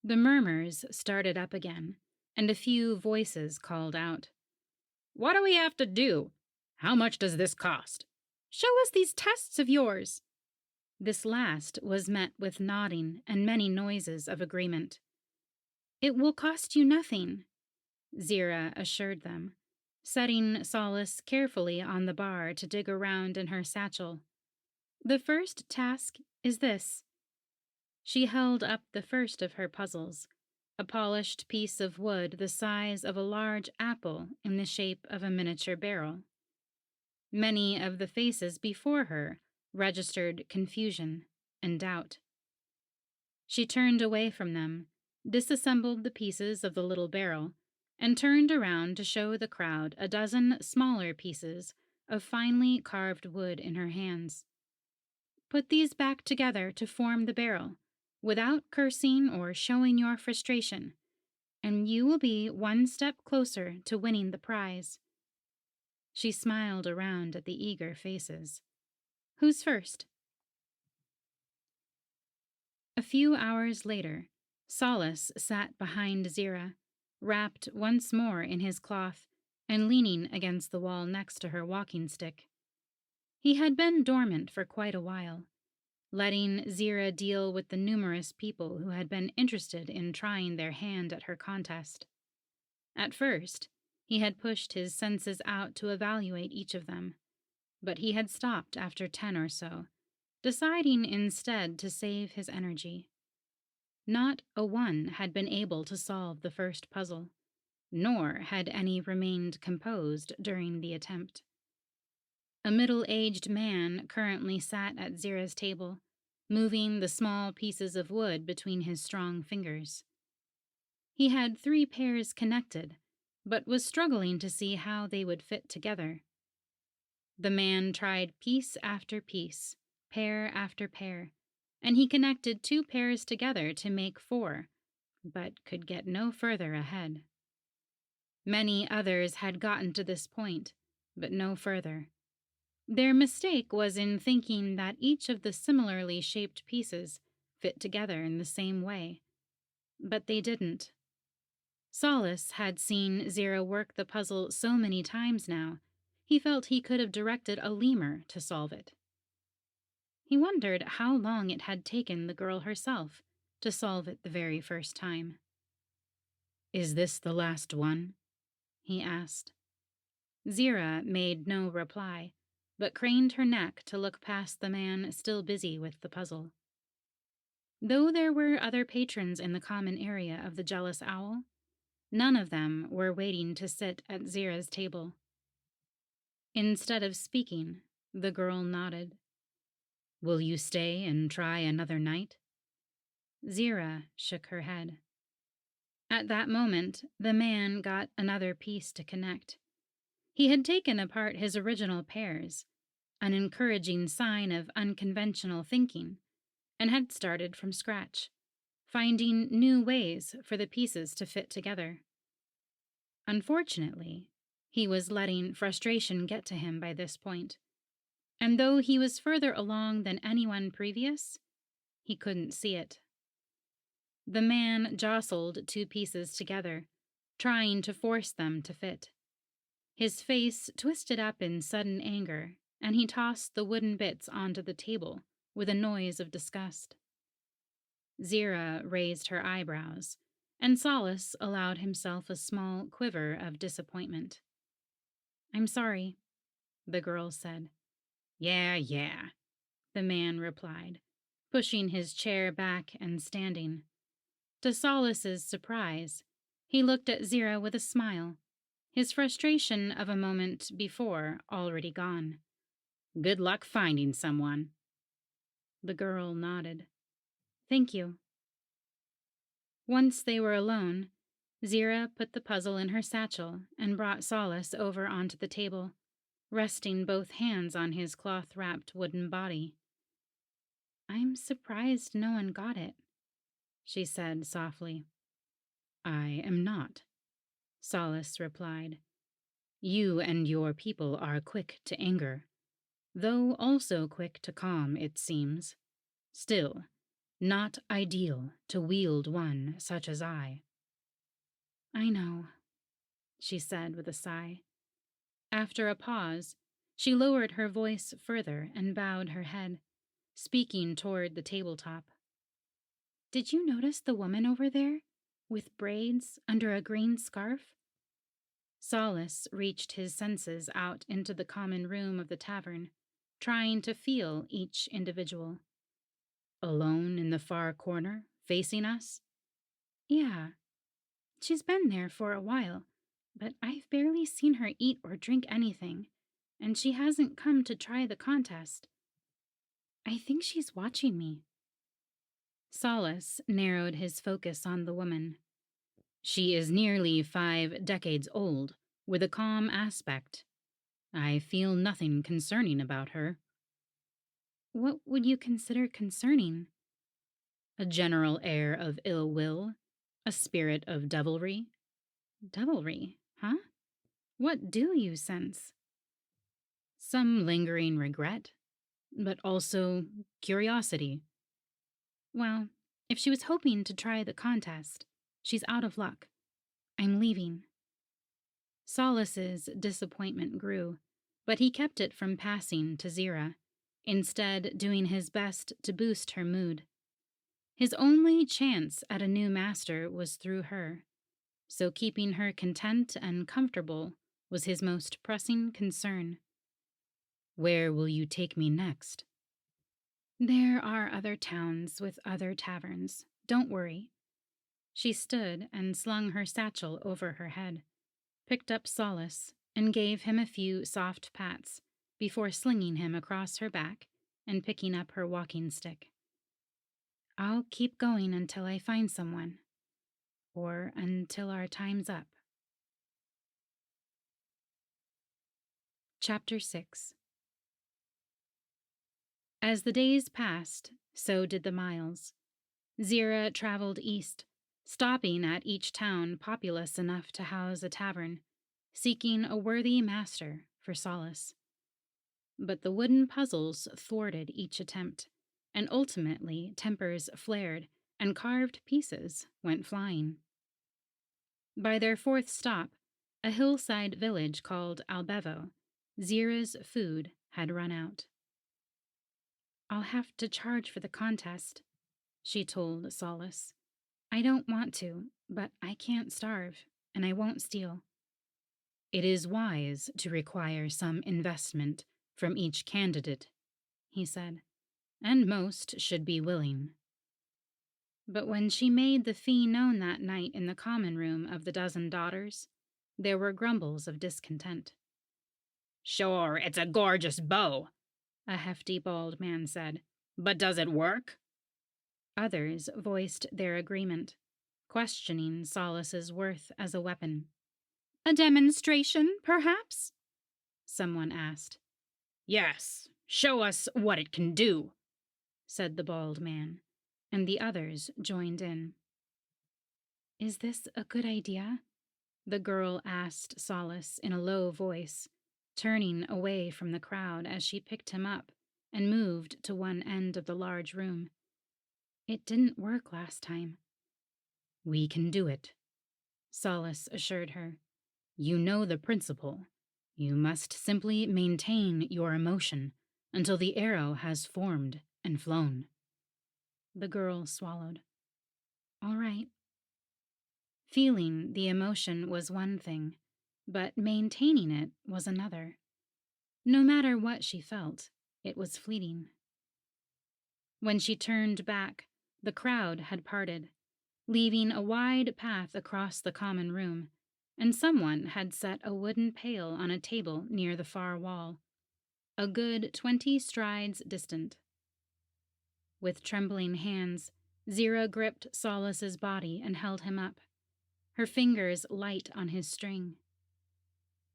The murmurs started up again, and a few voices called out. What do we have to do? How much does this cost? Show us these tests of yours. This last was met with nodding and many noises of agreement. It will cost you nothing, Zira assured them, setting Solace carefully on the bar to dig around in her satchel. The first task is this. She held up the first of her puzzles, a polished piece of wood the size of a large apple in the shape of a miniature barrel. Many of the faces before her registered confusion and doubt. She turned away from them, disassembled the pieces of the little barrel, and turned around to show the crowd a dozen smaller pieces of finely carved wood in her hands. Put these back together to form the barrel, without cursing or showing your frustration, and you will be one step closer to winning the prize." She smiled around at the eager faces. "Who's first?" A few hours later, Solace sat behind Zira, wrapped once more in his cloth and leaning against the wall next to her walking stick. He had been dormant for quite a while, letting Zira deal with the numerous people who had been interested in trying their hand at her contest. At first, he had pushed his senses out to evaluate each of them, but he had stopped after 10 or so, deciding instead to save his energy. Not a one had been able to solve the first puzzle, nor had any remained composed during the attempt. A middle-aged man currently sat at Zira's table, moving the small pieces of wood between his strong fingers. He had 3 pairs connected, but was struggling to see how they would fit together. The man tried piece after piece, pair after pair, and he connected 2 pairs together to make 4, but could get no further ahead. Many others had gotten to this point, but no further. Their mistake was in thinking that each of the similarly shaped pieces fit together in the same way, but they didn't. Solace had seen Zira work the puzzle so many times now, he felt he could have directed a lemur to solve it. He wondered how long it had taken the girl herself to solve it the very first time. "Is this the last one?" he asked. Zira made no reply, but craned her neck to look past the man still busy with the puzzle. Though there were other patrons in the common area of the Jealous Owl, none of them were waiting to sit at Zira's table. Instead of speaking, the girl nodded. "Will you stay and try another night?" Zira shook her head. At that moment, the man got another piece to connect. He had taken apart his original pairs, an encouraging sign of unconventional thinking, and had started from scratch, finding new ways for the pieces to fit together. Unfortunately, he was letting frustration get to him by this point, and though he was further along than anyone previous, he couldn't see it. The man jostled 2 pieces together, trying to force them to fit. His face twisted up in sudden anger, and he tossed the wooden bits onto the table with a noise of disgust. Zira raised her eyebrows, and Solace allowed himself a small quiver of disappointment. "I'm sorry," the girl said. Yeah, the man replied, pushing his chair back and standing. To Solace's surprise, he looked at Zira with a smile, his frustration of a moment before already gone. "Good luck finding someone." The girl nodded. "Thank you." Once they were alone, Zira put the puzzle in her satchel and brought Solace over onto the table, resting both hands on his cloth-wrapped wooden body. "I'm surprised no one got it," she said softly. "I am not," Solace replied. "You and your people are quick to anger, though also quick to calm, it seems. Still, not ideal to wield one such as I." "I know," she said with a sigh. After a pause, she lowered her voice further and bowed her head, speaking toward the tabletop. "Did you notice the woman over there, with braids under a green scarf?" Solace reached his senses out into the common room of the tavern, trying to feel each individual. "Alone in the far corner, facing us?" "Yeah. She's been there for a while, but I've barely seen her eat or drink anything, and she hasn't come to try the contest. I think she's watching me." Solace narrowed his focus on the woman. "She is nearly 5 decades old, with a calm aspect. I feel nothing concerning about her." "What would you consider concerning?" "A general air of ill will, A spirit of devilry? Devilry, huh? What do you sense? Some lingering regret, but also curiosity. Well, if she was hoping to try the contest, she's out of luck. I'm leaving. Solace's disappointment grew, but he kept it from passing to Zira, instead doing his best to boost her mood. His only chance at a new master was through her, so keeping her content and comfortable was his most pressing concern. Where will you take me next? There are other towns with other taverns. Don't worry. She stood and slung her satchel over her head, picked up Solace, and gave him a few soft pats before slinging him across her back and picking up her walking stick. I'll keep going until I find someone, or until our time's up. Chapter 6. As the days passed, so did the miles. Zira traveled east, stopping at each town populous enough to house a tavern, seeking a worthy master for Solace. But the wooden puzzles thwarted each attempt, and ultimately tempers flared and carved pieces went flying. By their fourth stop, a hillside village called Albevo, Zira's food had run out. I'll have to charge for the contest, she told Solace. I don't want to, but I can't starve, and I won't steal. It is wise to require some investment from each candidate, he said, and most should be willing. But when she made the fee known that night in the common room of the dozen daughters, there were grumbles of discontent. Sure, it's a gorgeous bow, a hefty bald man said, but does it work? Others voiced their agreement, questioning Solace's worth as a weapon. A demonstration, perhaps? Someone asked. Yes, show us what it can do, said the bald man, and the others joined in. Is this a good idea? The girl asked Solace in a low voice, turning away from the crowd as she picked him up and moved to one end of the large room. It didn't work last time. We can do it, Solace assured her. You know the principle. You must simply maintain your emotion until the arrow has formed and flown. The girl swallowed. All right. Feeling the emotion was one thing, but maintaining it was another. No matter what she felt, it was fleeting. When she turned back, the crowd had parted, leaving a wide path across the common room, and someone had set a wooden pail on a table near the far wall, a good 20 strides distant. With trembling hands, Zira gripped Solace's body and held him up, her fingers light on his string.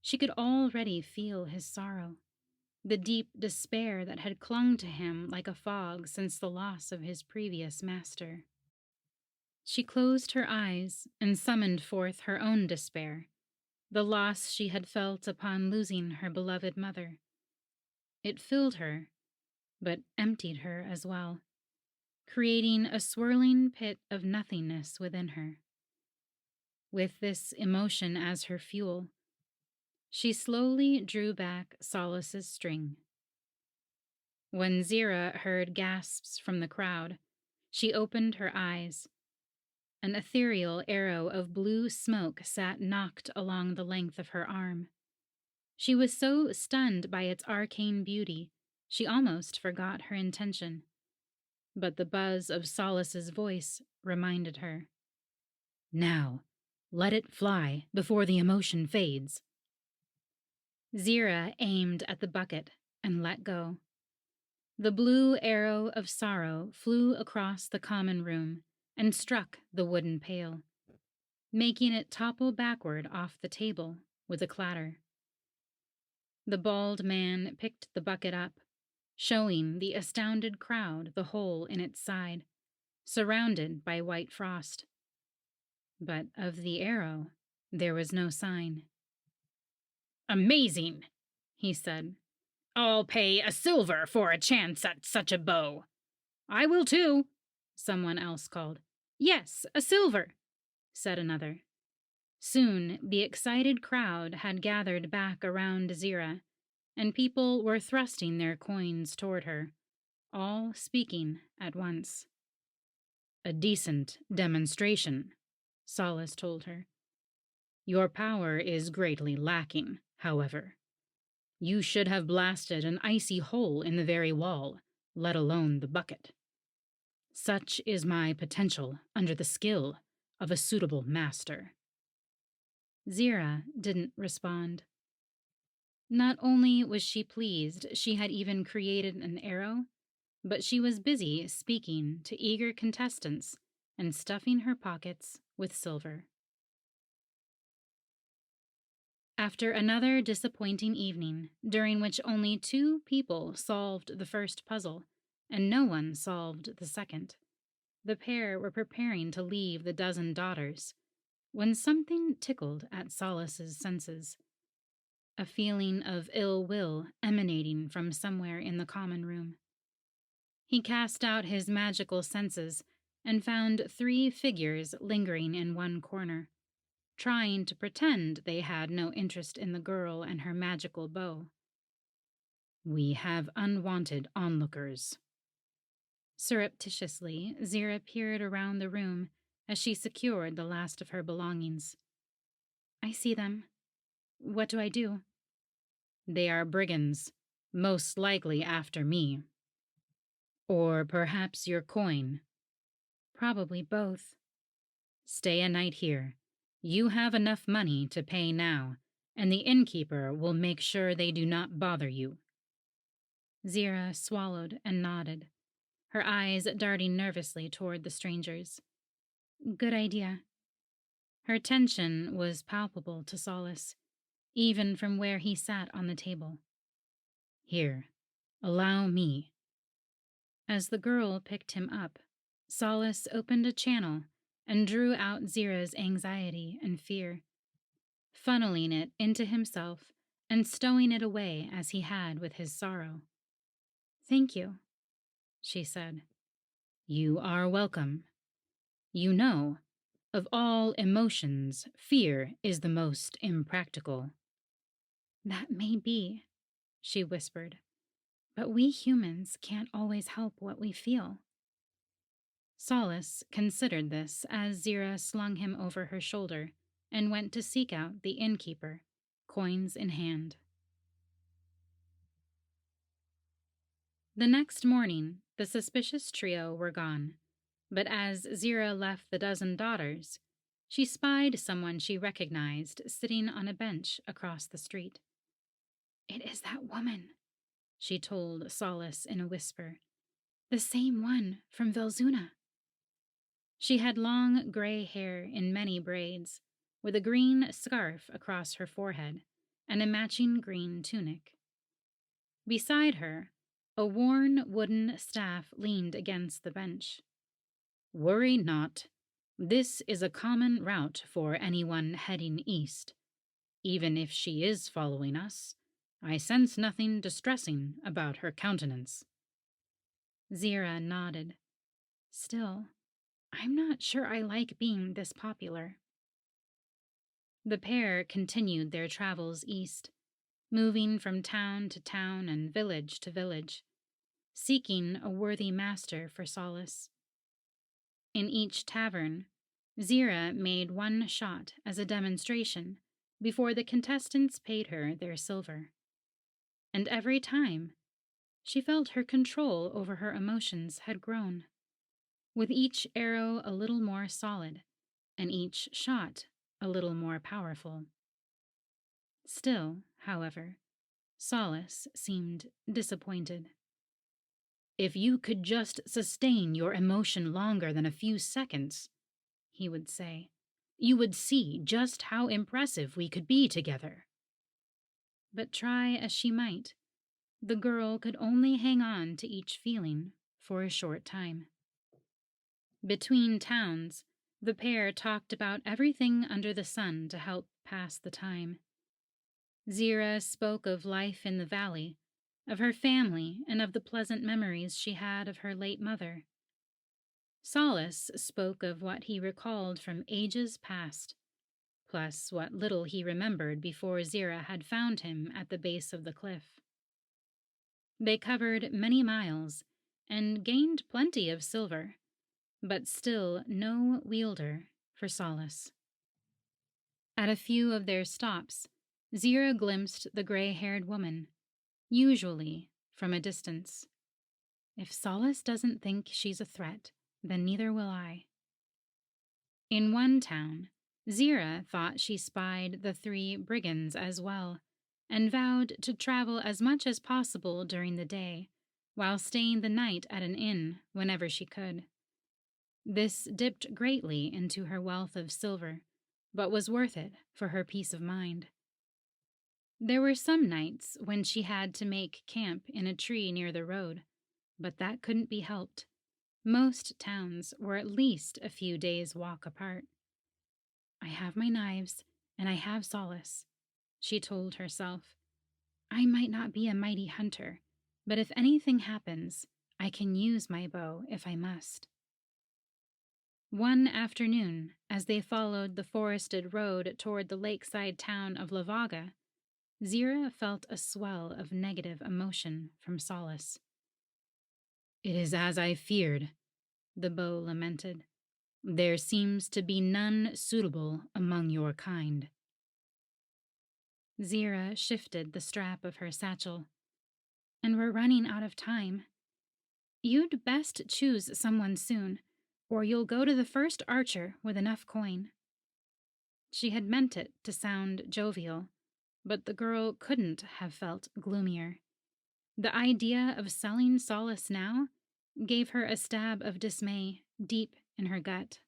She could already feel his sorrow, the deep despair that had clung to him like a fog since the loss of his previous master. She closed her eyes and summoned forth her own despair, the loss she had felt upon losing her beloved mother. It filled her, but emptied her as well, creating a swirling pit of nothingness within her. With this emotion as her fuel, she slowly drew back Solace's string. When Zira heard gasps from the crowd, she opened her eyes. An ethereal arrow of blue smoke sat knocked along the length of her arm. She was so stunned by its arcane beauty, she almost forgot her intention. But the buzz of Solace's voice reminded her. Now, let it fly before the emotion fades. Zira aimed at the bucket and let go. The blue arrow of sorrow flew across the common room and struck the wooden pail, making it topple backward off the table with a clatter. The bald man picked the bucket up, showing the astounded crowd the hole in its side, surrounded by white frost. but of the arrow there was no sign. "Amazing," he said. "I'll pay a silver for a chance at such a bow." "I will too," someone else called. "Yes, a silver," said another. Soon the excited crowd had gathered back around Zira, and people were thrusting their coins toward her, all speaking at once. "A decent demonstration," Solace told her. "Your power is greatly lacking, however. You should have blasted an icy hole in the very wall, let alone the bucket. Such is my potential under the skill of a suitable master." Zira didn't respond. Not only was she pleased she had even created an arrow, but she was busy speaking to eager contestants and stuffing her pockets with silver. After another disappointing evening, during which only 2 people solved the first puzzle, and no one solved the second, the pair were preparing to leave the dozen daughters, when something tickled at Solace's senses. A feeling of ill will emanating from somewhere in the common room. He cast out his magical senses and found 3 figures lingering in one corner, trying to pretend they had no interest in the girl and her magical bow. "We have unwanted onlookers." Surreptitiously, Zira peered around the room as she secured the last of her belongings. "I see them. What do I do?" "They are brigands, most likely after me." "Or perhaps your coin." "Probably both." "Stay a night here. You have enough money to pay now, and the innkeeper will make sure they do not bother you." Zira swallowed and nodded, her eyes darting nervously toward the strangers. "Good idea." Her tension was palpable to Solace, even from where he sat on the table. "Here, allow me." As the girl picked him up, Solace opened a channel and drew out Zira's anxiety and fear, funneling it into himself and stowing it away as he had with his sorrow. "Thank you," she said. "You are welcome. You know, of all emotions, fear is the most impractical." "That may be," she whispered, "but we humans can't always help what we feel." Solace considered this as Zira slung him over her shoulder and went to seek out the innkeeper, coins in hand. The next morning, the suspicious trio were gone, but as Zira left the dozen daughters, she spied someone she recognized sitting on a bench across the street. "It is that woman," she told Solace in a whisper. "The same one from Velzuna." She had long gray hair in many braids, with a green scarf across her forehead and a matching green tunic. Beside her, a worn wooden staff leaned against the bench. "Worry not. This is a common route for anyone heading east. Even if she is following us, I sense nothing distressing about her countenance." Zira nodded. "Still, I'm not sure I like being this popular." The pair continued their travels east, moving from town to town and village to village, seeking a worthy master for Solace. In each tavern, Zira made one shot as a demonstration before the contestants paid her their silver. And every time, she felt her control over her emotions had grown, with each arrow a little more solid, and each shot a little more powerful. Still, however, Solace seemed disappointed. "If you could just sustain your emotion longer than a few seconds," he would say, "you would see just how impressive we could be together." But try as she might, the girl could only hang on to each feeling for a short time. Between towns, The pair talked about everything under the sun to help pass the time. Zira spoke of life in the valley, of her family, and of the pleasant memories she had of her late mother. Solace spoke of what he recalled from ages past, plus what little he remembered before Zira had found him at the base of the cliff. They covered many miles and gained plenty of silver, but still no wielder for Solace. At a few of their stops, Zira glimpsed the gray-haired woman, usually from a distance. If Solace doesn't think she's a threat, then neither will I. In one town, Zira thought she spied the 3 brigands as well, and vowed to travel as much as possible during the day, while staying the night at an inn whenever she could. This dipped greatly into her wealth of silver, but was worth it for her peace of mind. There were some nights when she had to make camp in a tree near the road, but that couldn't be helped. Most towns were at least a few days' walk apart. I have my knives, and I have Solace, she told herself. I might not be a mighty hunter, but if anything happens, I can use my bow if I must. One afternoon, as they followed the forested road toward the lakeside town of Lavaga, Zira felt a swell of negative emotion from Solace. It is as I feared, the beau lamented. There seems to be none suitable among your kind. Zira shifted the strap of her satchel. And we're running out of time. You'd best choose someone soon, or you'll go to the first archer with enough coin. She had meant it to sound jovial, but the girl couldn't have felt gloomier. The idea of selling Solace now gave her a stab of dismay deep in her gut.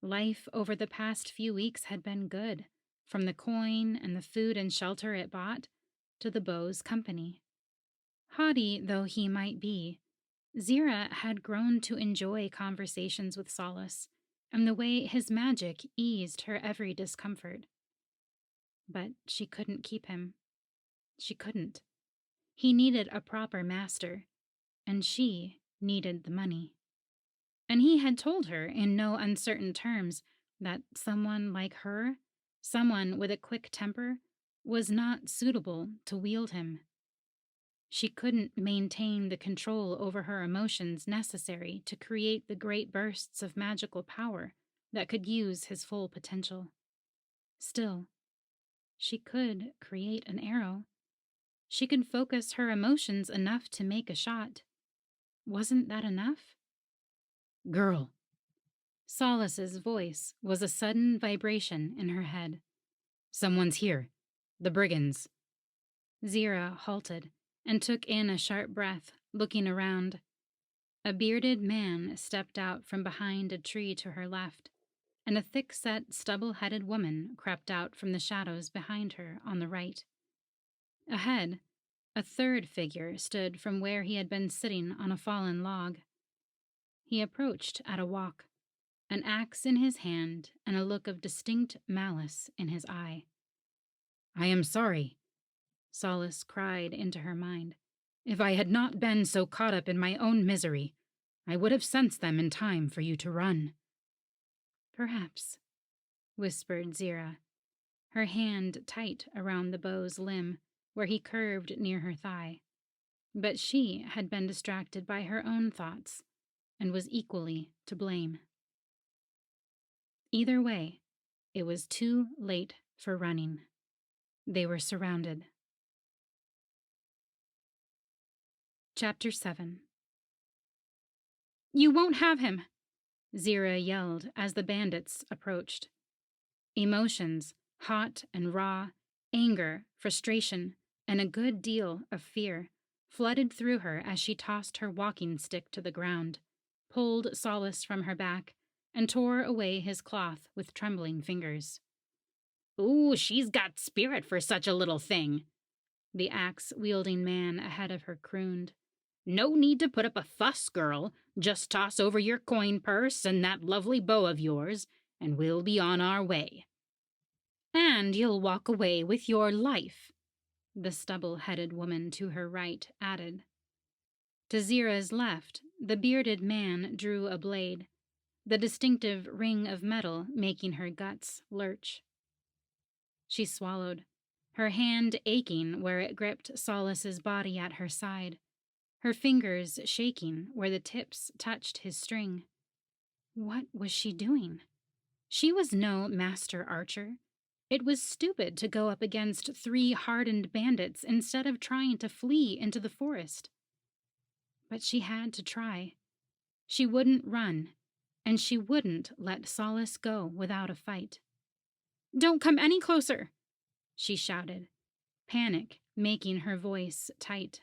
Life over the past few weeks had been good, from the coin and the food and shelter it bought to the beau's company. Haughty though he might be, Zira had grown to enjoy conversations with Solace and the way his magic eased her every discomfort. But she couldn't keep him. She couldn't. He needed a proper master, and she needed the money. And he had told her in no uncertain terms that someone like her, someone with a quick temper, was not suitable to wield him. She couldn't maintain the control over her emotions necessary to create the great bursts of magical power that could use his full potential. Still, she could create an arrow. She could focus her emotions enough to make a shot. Wasn't that enough? Girl. Solace's voice was a sudden vibration in her head. Someone's here. The brigands. Zira halted and took in a sharp breath, looking around. A bearded man stepped out from behind a tree to her left, and a thick-set, stubble-headed woman crept out from the shadows behind her on the right. Ahead, a third figure stood from where he had been sitting on a fallen log. He approached at a walk, an axe in his hand and a look of distinct malice in his eye. I am sorry, Solace cried into her mind. If I had not been so caught up in my own misery, I would have sensed them in time for you to run. Perhaps, whispered Zira, her hand tight around the beau's limb where he curved near her thigh. But she had been distracted by her own thoughts and was equally to blame. Either way, it was too late for running. They were surrounded. Chapter 7. You won't have him, Zira yelled as the bandits approached. Emotions, hot and raw, anger, frustration, and a good deal of fear flooded through her as she tossed her walking stick to the ground, pulled Solace from her back, and tore away his cloth with trembling fingers. Ooh, she's got spirit for such a little thing, the axe-wielding man ahead of her crooned. No need to put up a fuss, girl. Just toss over your coin purse and that lovely bow of yours, and we'll be on our way. And you'll walk away with your life, the stubble-headed woman to her right added. To Zira's left, the bearded man drew a blade, the distinctive ring of metal making her guts lurch. She swallowed, her hand aching where it gripped Solace's body at her side, her fingers shaking where the tips touched his string. What was she doing? She was no master archer. It was stupid to go up against 3 hardened bandits instead of trying to flee into the forest. But she had to try. She wouldn't run, and she wouldn't let Solace go without a fight. "Don't come any closer!" she shouted, panic making her voice tight.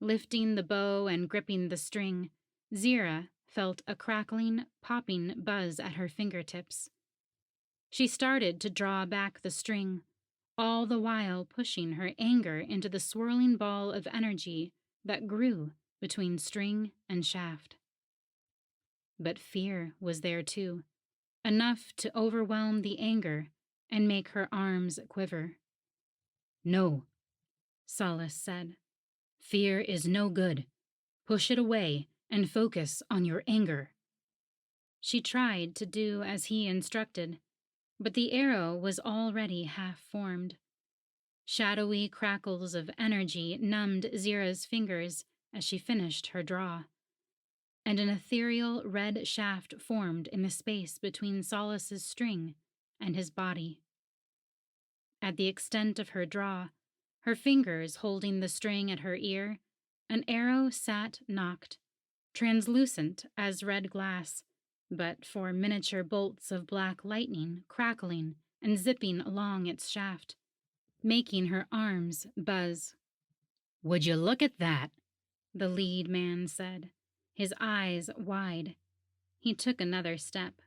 Lifting the bow and gripping the string, Zira felt a crackling, popping buzz at her fingertips. She started to draw back the string, all the while pushing her anger into the swirling ball of energy that grew between string and shaft. But fear was there too, enough to overwhelm the anger and make her arms quiver. "No," Solace said. "Fear is no good. Push it away and focus on your anger." She tried to do as he instructed, but the arrow was already half-formed. Shadowy crackles of energy numbed Zira's fingers as she finished her draw, and an ethereal red shaft formed in the space between Solace's string and his body. At the extent of her draw, her fingers holding the string at her ear, an arrow sat knocked, translucent as red glass, but for miniature bolts of black lightning crackling and zipping along its shaft, making her arms buzz. "Would you look at that?" the lead man said, his eyes wide. He took another step.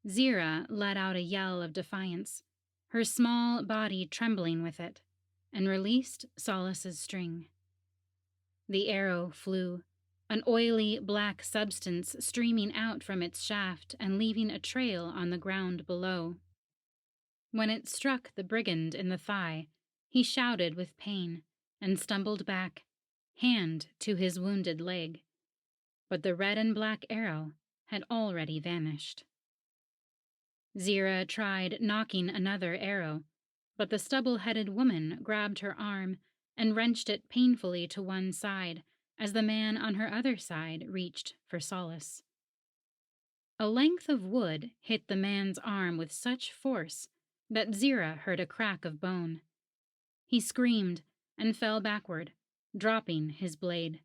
Zira let out a yell of defiance, her small body trembling with it, and released Solace's string. The arrow flew, an oily black substance streaming out from its shaft and leaving a trail on the ground below. When it struck the brigand in the thigh, he shouted with pain and stumbled back, hand to his wounded leg. But the red and black arrow had already vanished. Zira tried knocking another arrow, but the stubble-headed woman grabbed her arm and wrenched it painfully to one side as the man on her other side reached for Solace. A length of wood hit the man's arm with such force that Zira heard a crack of bone. He screamed and fell backward, dropping his blade.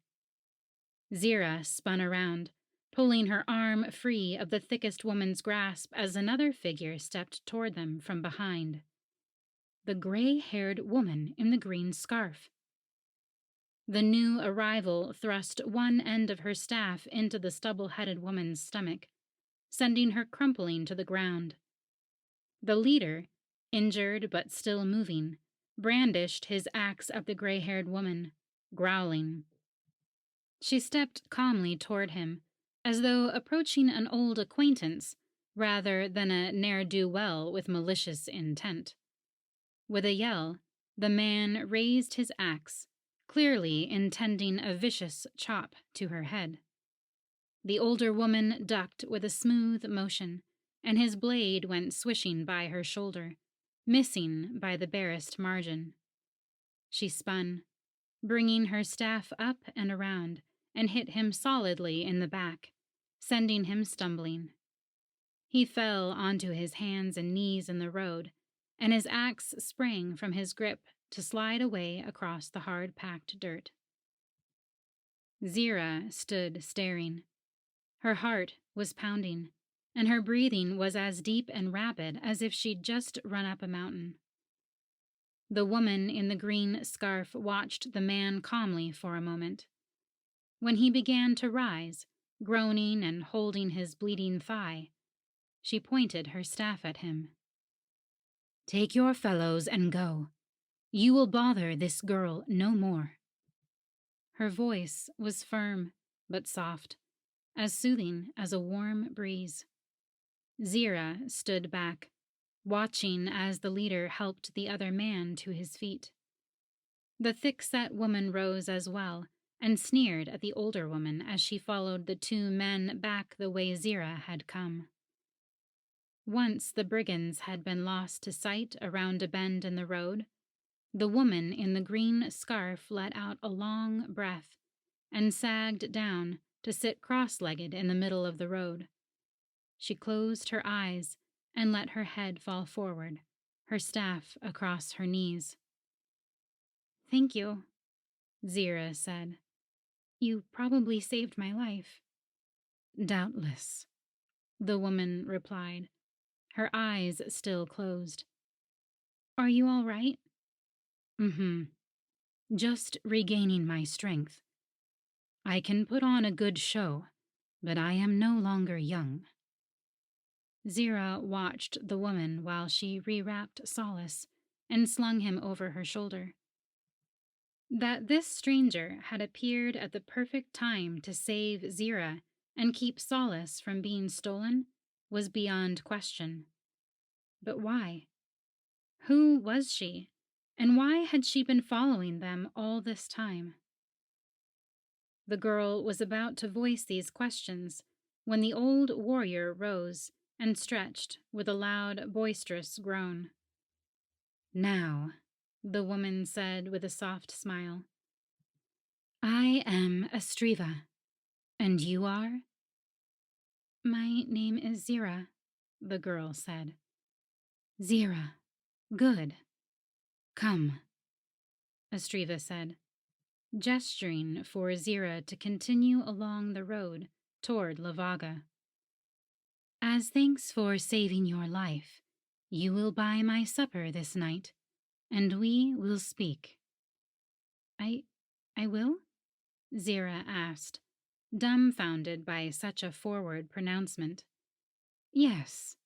Zira spun around, pulling her arm free of the thickest woman's grasp as another figure stepped toward them from behind. The gray-haired woman in the green scarf. The new arrival thrust one end of her staff into the stubble-headed woman's stomach, sending her crumpling to the ground. The leader, injured but still moving, brandished his axe at the gray-haired woman, growling. She stepped calmly toward him, as though approaching an old acquaintance rather than a ne'er-do-well with malicious intent. With a yell, the man raised his axe, clearly intending a vicious chop to her head. The older woman ducked with a smooth motion, and his blade went swishing by her shoulder, missing by the barest margin. She spun, bringing her staff up and around, and hit him solidly in the back, sending him stumbling. He fell onto his hands and knees in the road, and his axe sprang from his grip to slide away across the hard-packed dirt. Zira stood staring. Her heart was pounding, and her breathing was as deep and rapid as if she'd just run up a mountain. The woman in the green scarf watched the man calmly for a moment. When he began to rise, groaning and holding his bleeding thigh, she pointed her staff at him. "Take your fellows and go. You will bother this girl no more." Her voice was firm but soft, as soothing as a warm breeze. Zira stood back, watching as the leader helped the other man to his feet. The thick-set woman rose as well and sneered at the older woman as she followed the two men back the way Zira had come. Once the brigands had been lost to sight around a bend in the road, the woman in the green scarf let out a long breath and sagged down to sit cross-legged in the middle of the road. She closed her eyes and let her head fall forward, her staff across her knees. "Thank you," Zira said. "You probably saved my life." "Doubtless," the woman replied, her eyes still closed. "Are you all right?" "Mm-hmm. Just regaining my strength. I can put on a good show, but I am no longer young." Zira watched the woman while she rewrapped Solace and slung him over her shoulder. That this stranger had appeared at the perfect time to save Zira and keep Solace from being stolen was beyond question. But why? Who was she, and why had she been following them all this time? The girl was about to voice these questions when the old warrior rose and stretched with a loud, boisterous groan. "Now," the woman said with a soft smile, "I am Estriva, and you are?" "My name is Zira," the girl said. "Zira. Good. Come," Estriva said, gesturing for Zira to continue along the road toward Lavaga. "As thanks for saving your life, you will buy my supper this night, and we will speak." I will?" Zira asked, dumbfounded by such a forward pronouncement. "Yes."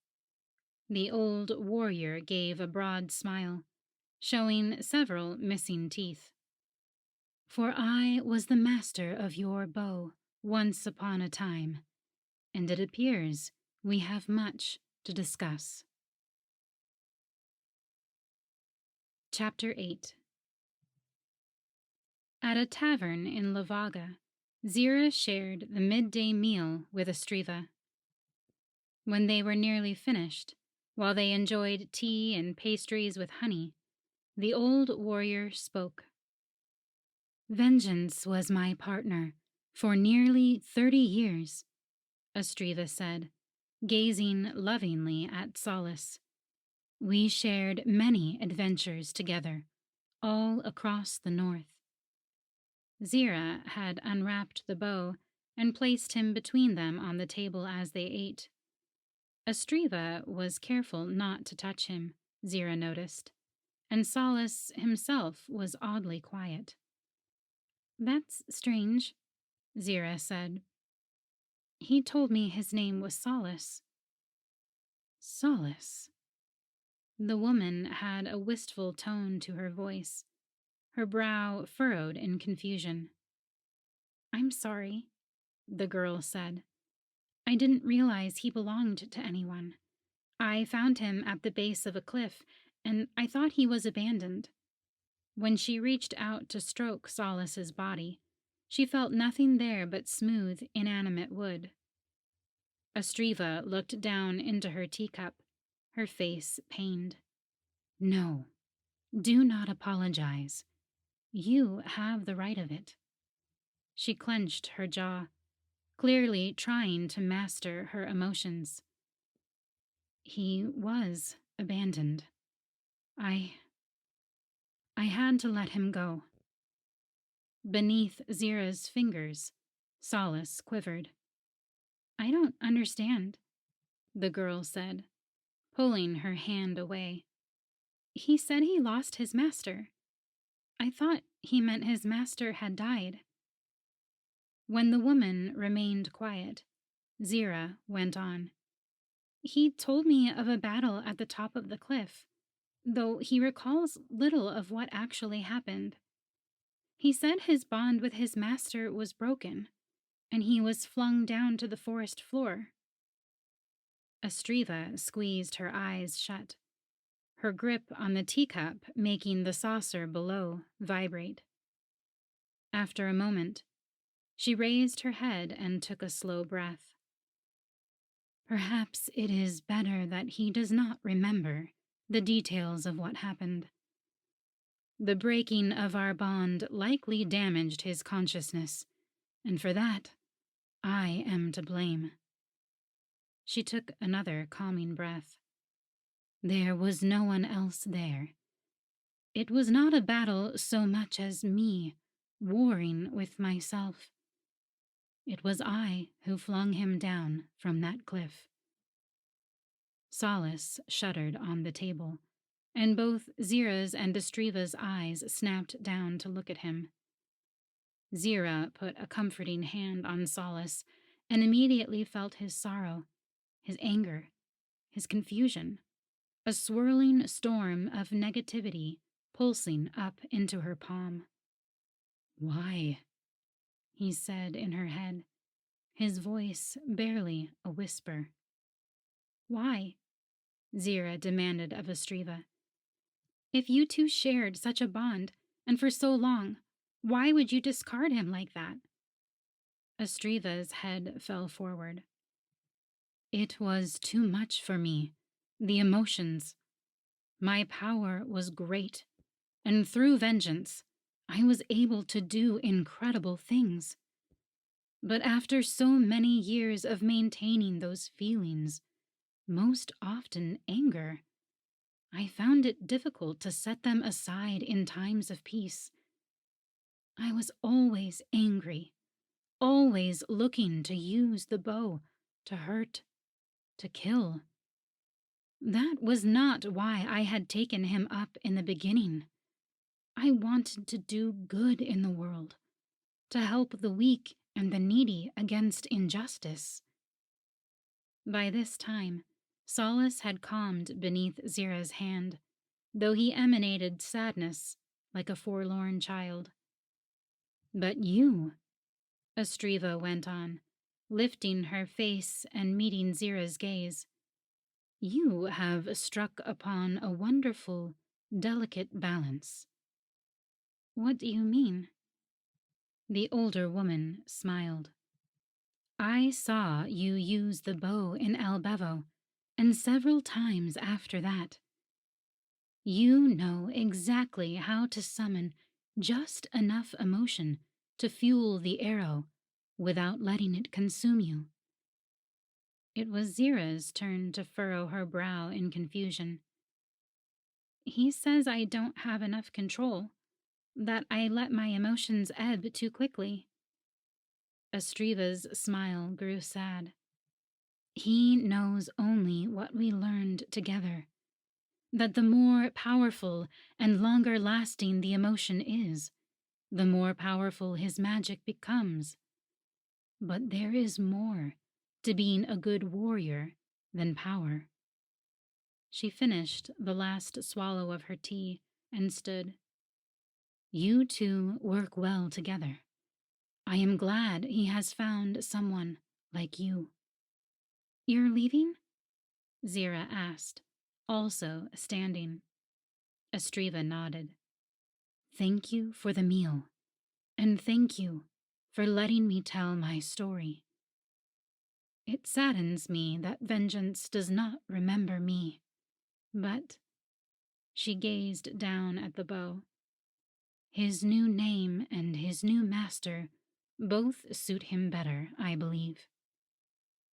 The old warrior gave a broad smile, showing several missing teeth. "For I was the master of your bow once upon a time, and it appears we have much to discuss." Chapter 8. At a tavern in Lavaga, Zira shared the midday meal with Estriva. When they were nearly finished, while they enjoyed tea and pastries with honey, the old warrior spoke. "Vengeance was my partner for nearly 30 years, Estriva said, gazing lovingly at Solace. "We shared many adventures together, all across the north." Zira had unwrapped the bow and placed him between them on the table as they ate. Estriva was careful not to touch him, Zira noticed, and Solace himself was oddly quiet. "That's strange," Zira said. "He told me his name was Solace." "Solace?" The woman had a wistful tone to her voice, her brow furrowed in confusion. "I'm sorry," the girl said. "I didn't realize he belonged to anyone. I found him at the base of a cliff, and I thought he was abandoned." When she reached out to stroke Solace's body, she felt nothing there but smooth, inanimate wood. Estriva looked down into her teacup, her face pained. "No, do not apologize. You have the right of it." She clenched her jaw, clearly trying to master her emotions. "He was abandoned. I had to let him go." Beneath Zira's fingers, Solace quivered. "I don't understand," the girl said, pulling her hand away. "He said he lost his master. I thought he meant his master had died." When the woman remained quiet, Zira went on. "He told me of a battle at the top of the cliff, though he recalls little of what actually happened. He said his bond with his master was broken, and he was flung down to the forest floor. Estriva squeezed her eyes shut, her grip on the teacup making the saucer below vibrate. After a moment, she raised her head and took a slow breath. Perhaps it is better that he does not remember the details of what happened. The breaking of our bond likely damaged his consciousness, and for that, I am to blame. She took another calming breath. There was no one else there. It was not a battle so much as me, warring with myself. It was I who flung him down from that cliff. Solace shuddered on the table, and both Zira's and Estriva's eyes snapped down to look at him. Zira put a comforting hand on Solace and immediately felt his sorrow, his anger, his confusion, a swirling storm of negativity pulsing up into her palm. "Why?" he said in her head, his voice barely a whisper. "Why?" Zira demanded of Estriva. "If you two shared such a bond, and for so long, why would you discard him like that?" Estriva's head fell forward. "It was too much for me, the emotions. My power was great, and through vengeance, I was able to do incredible things. But after so many years of maintaining those feelings, most often anger, I found it difficult to set them aside in times of peace. I was always angry, always looking to use the bow, to hurt, to kill. That was not why I had taken him up in the beginning. I wanted to do good in the world, to help the weak and the needy against injustice." By this time, Solace had calmed beneath Zira's hand, though he emanated sadness like a forlorn child. "But you," Estriva went on, lifting her face and meeting Zira's gaze, "you have struck upon a wonderful, delicate balance." "What do you mean?" The older woman smiled. "I saw you use the bow in Albevo, and several times after that. You know exactly how to summon just enough emotion to fuel the arrow without letting it consume you." It was Zira's turn to furrow her brow in confusion. "He says I don't have enough control, that I let my emotions ebb too quickly." Estriva's smile grew sad. "He knows only what we learned together, that the more powerful and longer lasting the emotion is, the more powerful his magic becomes. But there is more to being a good warrior than power." She finished the last swallow of her tea and stood. "You two work well together. I am glad he has found someone like you." "You're leaving?" Zira asked, also standing. Estriva nodded. "Thank you for the meal, and thank you for letting me tell my story. It saddens me that vengeance does not remember me, but—" she gazed down at the bow. "His new name and his new master both suit him better, I believe."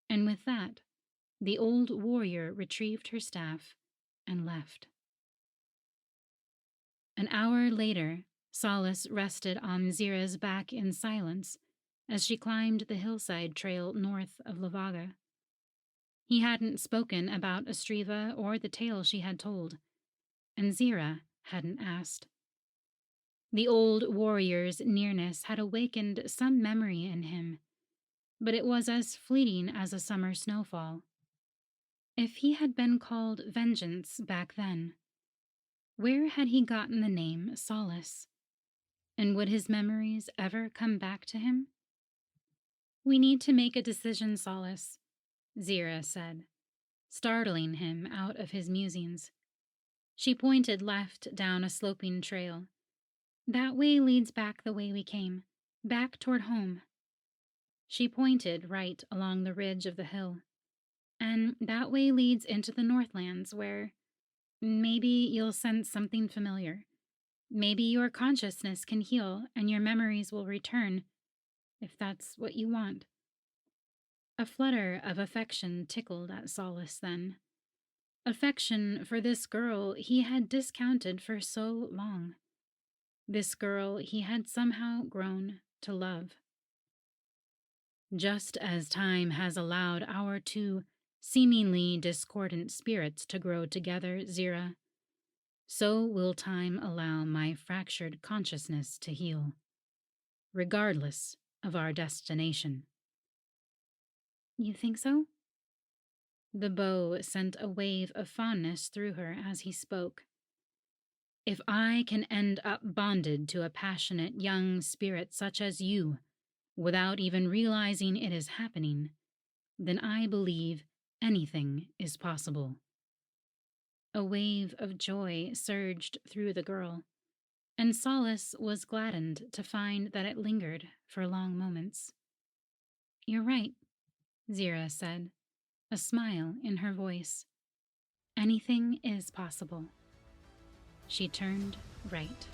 And with that, the old warrior retrieved her staff and left. An hour later, Solace rested on Zira's back in silence as she climbed the hillside trail north of Lavaga. He hadn't spoken about Estriva or the tale she had told, and Zira hadn't asked. The old warrior's nearness had awakened some memory in him, but it was as fleeting as a summer snowfall. If he had been called Vengeance back then, where had he gotten the name Solace? And would his memories ever come back to him? "We need to make a decision, Solace," Zira said, startling him out of his musings. She pointed left down a sloping trail. "That way leads back the way we came, back toward home." She pointed right along the ridge of the hill. "And that way leads into the Northlands, where maybe you'll sense something familiar. Maybe your consciousness can heal and your memories will return, if that's what you want." A flutter of affection tickled at Solace then. Affection for this girl he had discounted for so long. This girl he had somehow grown to love. "Just as time has allowed our two seemingly discordant spirits to grow together, Zira, so will time allow my fractured consciousness to heal, regardless of our destination." "You think so?" The bow sent a wave of fondness through her as he spoke. "If I can end up bonded to a passionate young spirit such as you, without even realizing it is happening, then I believe anything is possible." A wave of joy surged through the girl, and Solace was gladdened to find that it lingered for long moments. "You're right," Zira said, a smile in her voice. "Anything is possible." She turned right.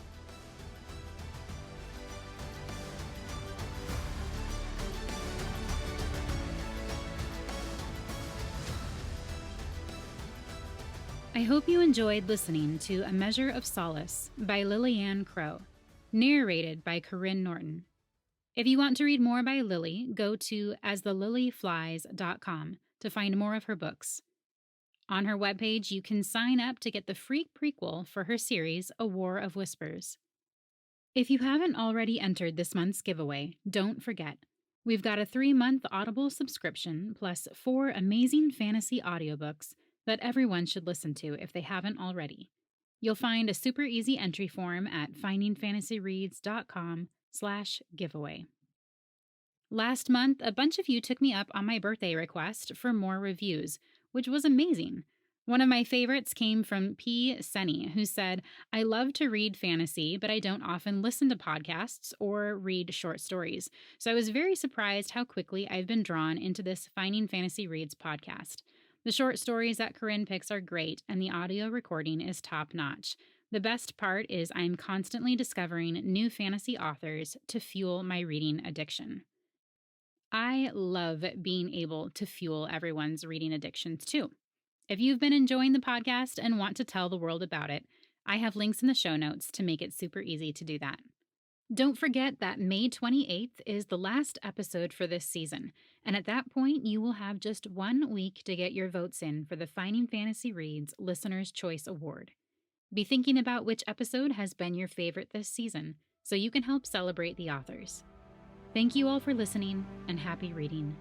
I hope you enjoyed listening to A Measure of Solace by Lillian Crow, narrated by Karyne Norton. If you want to read more by Lily, go to asthelilyflies.com to find more of her books. On her webpage, you can sign up to get the free prequel for her series, A War of Whispers. If you haven't already entered this month's giveaway, don't forget. We've got a 3-month Audible subscription plus 4 amazing fantasy audiobooks that everyone should listen to if they haven't already. You'll find a super easy entry form at findingfantasyreads.com/giveaway. Last month, a bunch of you took me up on my birthday request for more reviews, which was amazing. One of my favorites came from P. Senny, who said, "I love to read fantasy, but I don't often listen to podcasts or read short stories. So I was very surprised how quickly I've been drawn into this Finding Fantasy Reads podcast. The short stories that Karyne picks are great, and the audio recording is top-notch. The best part is I'm constantly discovering new fantasy authors to fuel my reading addiction." I love being able to fuel everyone's reading addictions too. If you've been enjoying the podcast and want to tell the world about it, I have links in the show notes to make it super easy to do that. Don't forget that May 28th is the last episode for this season, and at that point, you will have just 1 week to get your votes in for the Finding Fantasy Reads Listener's Choice Award. Be thinking about which episode has been your favorite this season, so you can help celebrate the authors. Thank you all for listening, and happy reading.